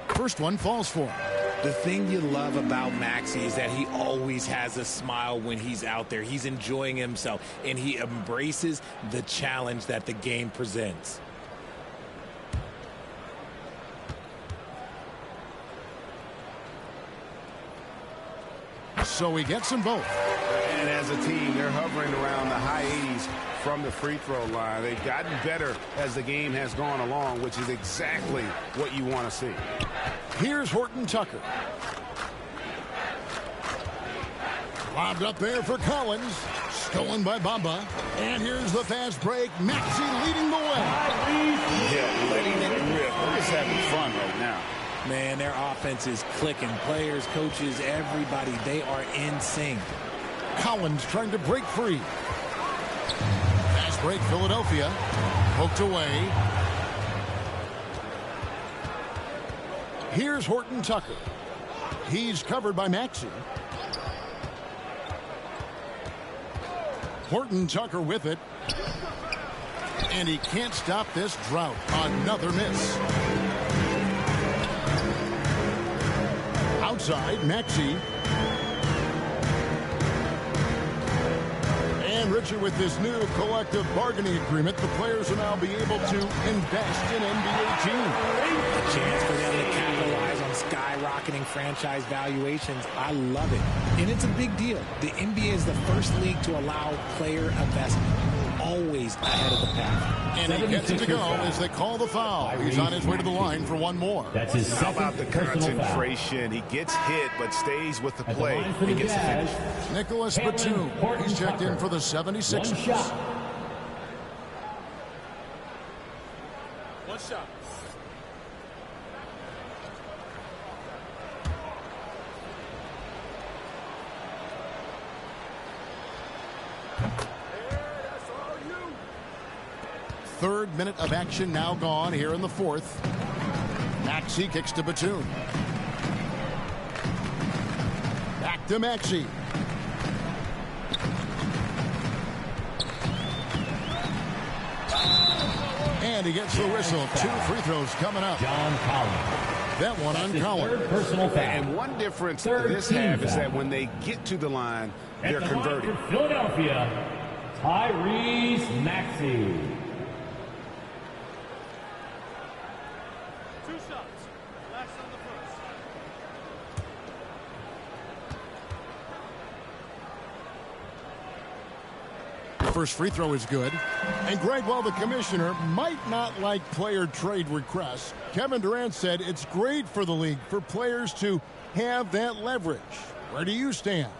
S4: First one falls for him.
S5: The thing you love about Maxey is that he always has a smile when he's out there. He's enjoying himself, and he embraces the challenge that the game presents.
S4: So he gets them both.
S10: And as a team, they're hovering around the high 80s from the free throw line. They've gotten better as the game has gone along, which is exactly what you want to see.
S4: Here's Horton Tucker. Lobbed up there for Collins. Stolen by Bamba. And here's the fast break. Maxey leading the way.
S6: Yeah, letting it rip. We're just having fun right now.
S5: Man, their offense is clicking. Players, coaches, everybody, they are in sync.
S4: Collins trying to break free. Fast break, Philadelphia. Poked away. Here's Horton Tucker. He's covered by Maxey. Horton Tucker with it. And he can't stop this drought. Another miss. Outside, Maxey. And Richard, with this new collective bargaining agreement, the players will now be able to invest in NBA teams.
S5: A chance for them to capitalize on skyrocketing franchise valuations. I love it. And it's a big deal. The NBA is the first league to allow player investment. Always ahead of the pack.
S4: And he gets it to go as they call the foul. He's on his way to the line for one more.
S9: That's his
S10: How
S9: second
S10: about the concentration? He gets hit but stays with the play and gets the finish.
S4: Nicholas Batum. He's checked in for the 76ers.
S9: One shot.
S15: One shot.
S4: Third minute of action now gone here in the fourth. Maxey kicks to Batum. Back to Maxey. And he gets the whistle. 2 free throws coming up.
S9: John Collins.
S4: That one on
S9: His
S4: Collins.
S9: third personal foul.
S10: And one difference
S9: Third
S10: this
S9: team
S10: half is
S9: foul.
S10: that when they get to the line,
S9: At
S10: they're
S9: the line
S10: converting.
S9: for Philadelphia, Tyrese Maxey.
S15: 2 shots. Last on the first.
S4: First free throw is good. And Greg, while the commissioner might not like player trade requests, Kevin Durant said it's great for the league for players to have that leverage. Where do you stand?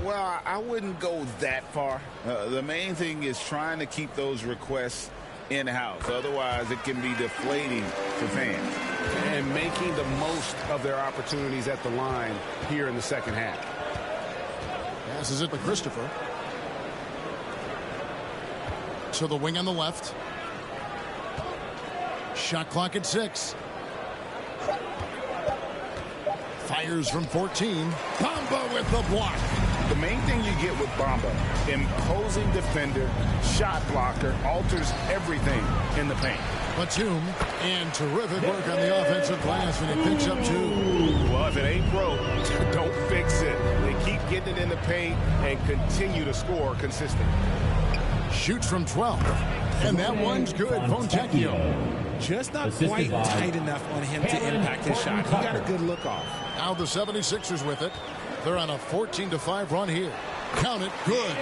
S6: Well, I wouldn't go that far. The main thing is trying to keep those requests in-house. Otherwise, it can be deflating for fans.
S10: And making the most of their opportunities at the line here in the second half.
S4: Passes it to Christopher. To the wing on the left. Shot clock at 6. Fires from 14. Bamba with the block.
S6: The main thing you get with Bamba, imposing defender, shot blocker, alters everything in the paint.
S4: Batum, and terrific work on the offensive glass, and he picks up 2.
S10: Well, if it ain't broke, don't fix it. They keep getting it in the paint and continue to score consistently.
S4: Shoots from 12. And that one's good. Fontecchio.
S5: Just not quite tight enough on him to impact his shot. He got a good look off.
S4: Now the 76ers with it. They're on a 14-5 run here. Count it. Good.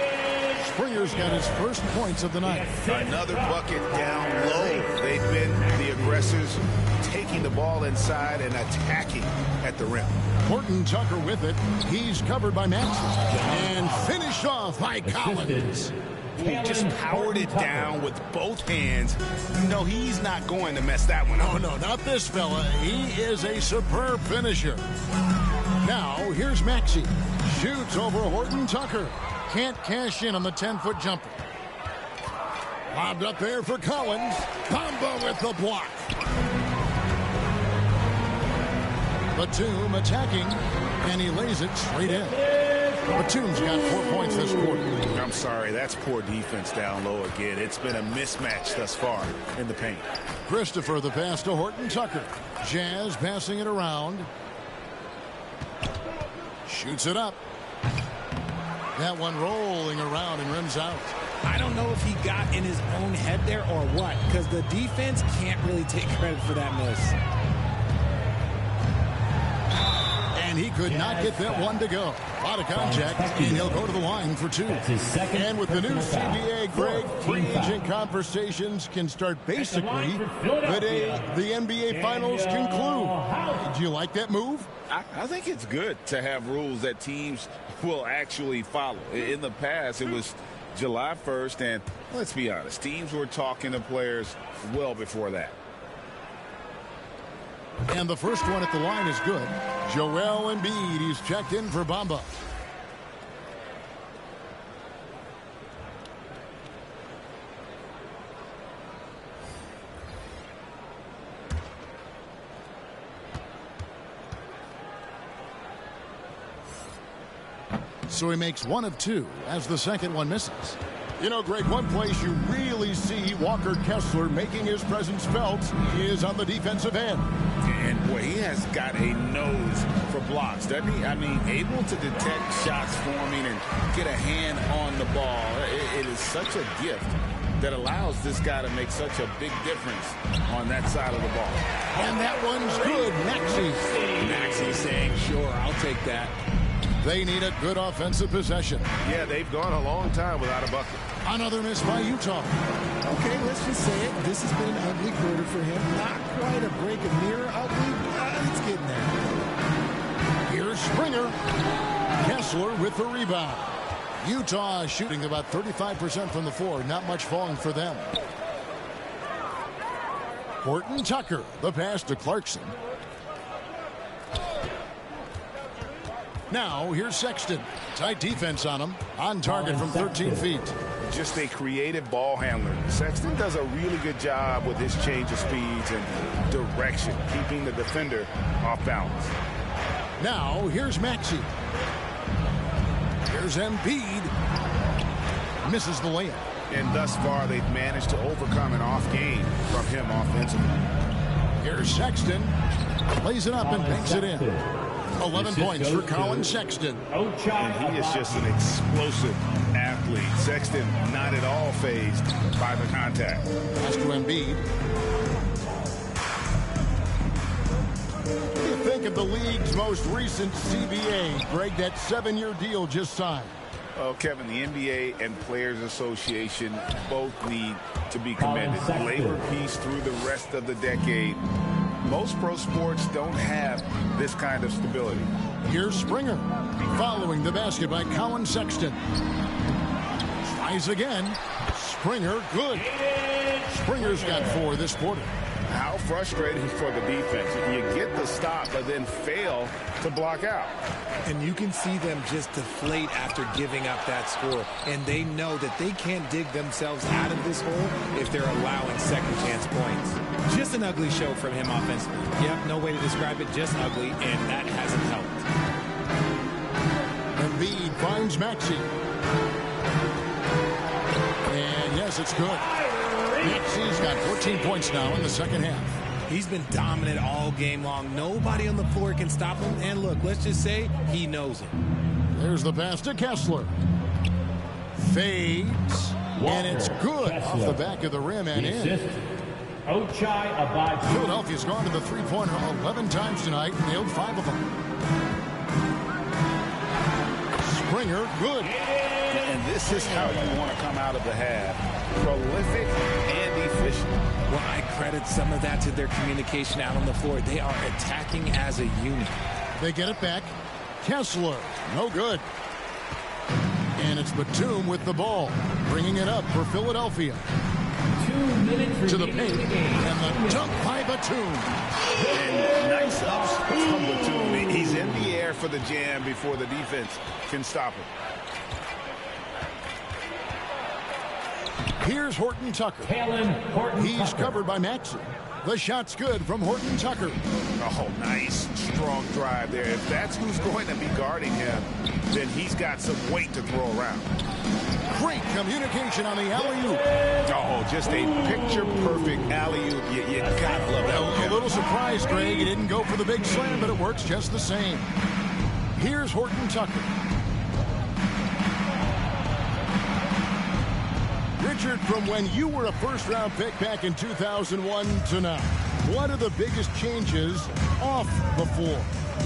S4: Springer's got his first points of the night.
S6: Another bucket down low. They've been the aggressors, taking the ball inside and attacking at the rim.
S4: Horton Tucker with it. He's covered by Maxey. And finished off by Collins.
S6: He just powered it down with both hands. You know, he's not going to mess that one up.
S4: Oh, no, not this fella. He is a superb finisher. Now, here's Maxey. Shoots over Horton Tucker. Can't cash in on the 10-foot jumper. Lobbed up there for Collins. Bamba with the block. Batum attacking, and he lays it straight in. Batum's got 4 points this quarter.
S6: I'm sorry, that's poor defense down low again. It's been a mismatch thus far in the paint.
S4: Christopher the pass to Horton Tucker. Jazz passing it around. Shoots it up. That one rolling around and rims out.
S5: I don't know if he got in his own head there or what, because the defense can't really take credit for that miss.
S4: And he could not get that one to go. A lot of contact, and he'll go to the line for 2. And with the new CBA, Greg, free agent conversations can start basically the day the NBA Finals conclude. Did you like that move?
S6: I think it's good to have rules that teams will actually follow. In the past, it was July 1st, and let's be honest, teams were talking to players well before that.
S4: And the first one at the line is good. Joel Embiid, he's checked in for Bamba. So he makes 1 of 2 as the second one misses. You know, Greg, one place you really see Walker Kessler making his presence felt is on the defensive end.
S6: And, boy, he has got a nose for blocks, doesn't he? I mean, able to detect shots forming and get a hand on the ball. It is such a gift that allows this guy to make such a big difference on that side of the ball.
S4: And that one's good.
S5: Maxey saying, sure, I'll take that.
S4: They need a good offensive possession.
S10: Yeah, they've gone a long time without a bucket.
S4: Another miss by Utah.
S5: Okay, let's just say it. This has been an ugly quarter for him. Not quite a break of mirror ugly, but it's getting there.
S4: Here's Springer. Kessler with the rebound. Utah shooting about 35% from the floor. Not much falling for them. Horton Tucker, the pass to Clarkson. Now, here's Sexton. Tight defense on him. On target from 13 feet.
S10: Just a creative ball handler. Sexton does a really good job with his change of speeds and direction, keeping the defender off balance.
S4: Now, here's Maxey. Here's Embiid. Misses the layup.
S10: And thus far, they've managed to overcome an off game from him offensively.
S4: Here's Sexton. Plays it up and banks it in. 11 points for Colin Sexton.
S10: And he is just an explosive athlete. Sexton not at all fazed by the contact.
S4: Pass to Embiid. What do you think of the league's most recent CBA? Greg, that 7-year deal just signed.
S6: Well, Kevin, the NBA and Players Association both need to be commended. Labor peace through the rest of the decade. Most pro sports don't have this kind of stability.
S4: Here's Springer, following the basket by Colin Sexton. Tries again. Springer, good. Springer's got 4 this quarter.
S6: How frustrating for the defense. You get the stop, but then fail to block out.
S5: And you can see them just deflate after giving up that score. And they know that they can't dig themselves out of this hole if they're allowing second chance points. Just an ugly show from him offensively. Yep, no way to describe it, just ugly, and that hasn't helped.
S4: Embiid finds Maxey. And yes, it's good. Maxey's got 14 points now in the second half.
S5: He's been dominant all game long. Nobody on the floor can stop him. And look, let's just say he knows it.
S4: There's the pass to Kessler. Fades. And it's good off the back of the rim and in.
S9: Ochai Agbaji.
S4: Philadelphia's gone to the three-pointer 11 times tonight and nailed 5 of them. Springer, good.
S6: And this is how you want to come out of the half. Prolific and efficient.
S5: Well, I credit some of that to their communication out on the floor. They are attacking as a unit.
S4: They get it back. Kessler, no good. And it's Batum with the ball, bringing it up for Philadelphia.
S9: 2 minutes
S4: to the paint, and the dunk by Batum.
S6: And nice ups from Batum. He's in the air for the jam before the defense can stop him.
S4: Here's Horton Tucker. He's covered by Maxey. The shot's good from Horton Tucker.
S6: Oh, nice, strong drive there. If that's who's going to be guarding him, then he's got some weight to throw around.
S4: Great communication on the alley-oop.
S6: Oh, just a picture-perfect alley-oop. You gotta love that.
S4: A little surprised, Greg. He didn't go for the big slam, but it works just the same. Here's Horton Tucker. Richard, from when you were a first-round pick back in 2001 to now, what are the biggest changes off the floor?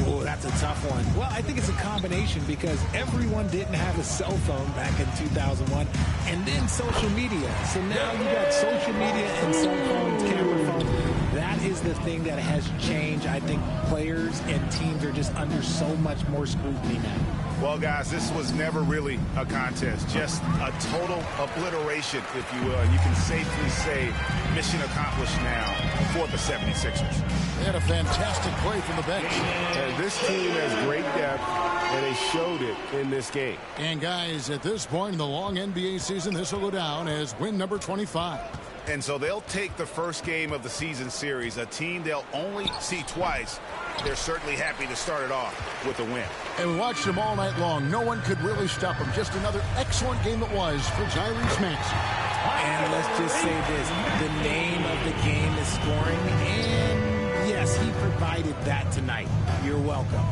S5: Oh, that's a tough one. Well, I think it's a combination because everyone didn't have a cell phone back in 2001 and then social media. So now you got social media and cell phones, camera phones. That is the thing that has changed. I think players and teams are just under so much more scrutiny now.
S10: Well, guys, this was never really a contest, just a total obliteration, if you will. And you can safely say mission accomplished now for the 76ers.
S4: They had a fantastic play from the bench.
S10: And this team has great depth, and they showed it in this game.
S4: And, guys, at this point in the long NBA season, this will go down as win number 25.
S10: And so they'll take the first game of the season series, a team they'll only see twice. They're certainly happy to start it off with a win.
S4: And we watched them all night long. No one could really stop them. Just another excellent game it was for Tyrese Maxey.
S5: And let's just say this. The name of the game is scoring. And, yes, he provided that tonight. You're welcome.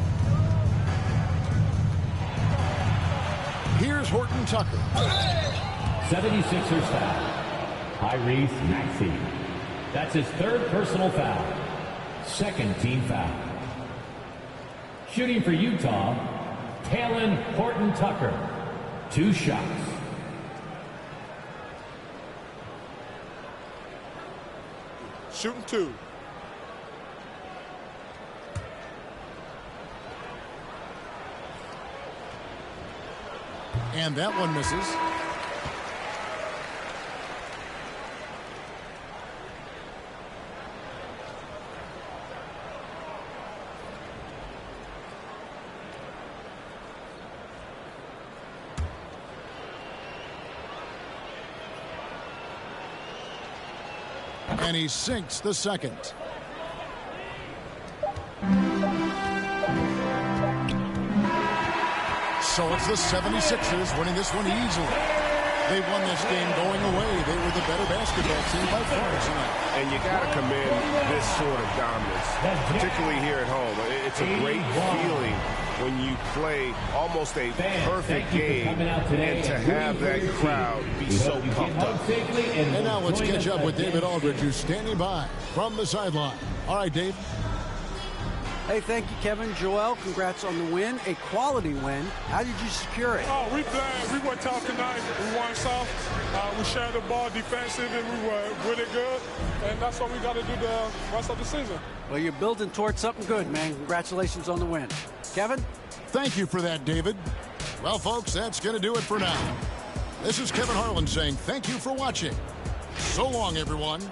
S4: Here's Horton Tucker.
S9: 76ers foul. Tyrese Maxey. That's his third personal foul. Second team foul. Shooting for Utah, Talen Horton Tucker. 2 shots.
S14: Shooting 2.
S4: And that one misses. And he sinks the second. So it's the 76ers winning this one easily. They won this game going away. They were the better basketball team by far tonight.
S10: And you got to commend this sort of dominance, particularly here at home. It's a great feeling when you play almost a perfect game and to have that crowd be so pumped up.
S4: And now let's catch up with David Aldridge, who's standing by from the sideline. All right, Dave.
S11: Hey, thank you, Kevin. Joel, congrats on the win, a quality win. How did you secure it?
S16: Oh, we played. We were tough tonight. We won soft. We shared the ball defensive, and we were really good. And that's what we got to do the rest of the season.
S11: Well, you're building towards something good, man. Congratulations on the win. Kevin?
S4: Thank you for that, David. Well, folks, that's going to do it for now. This is Kevin Harlan saying thank you for watching. So long, everyone.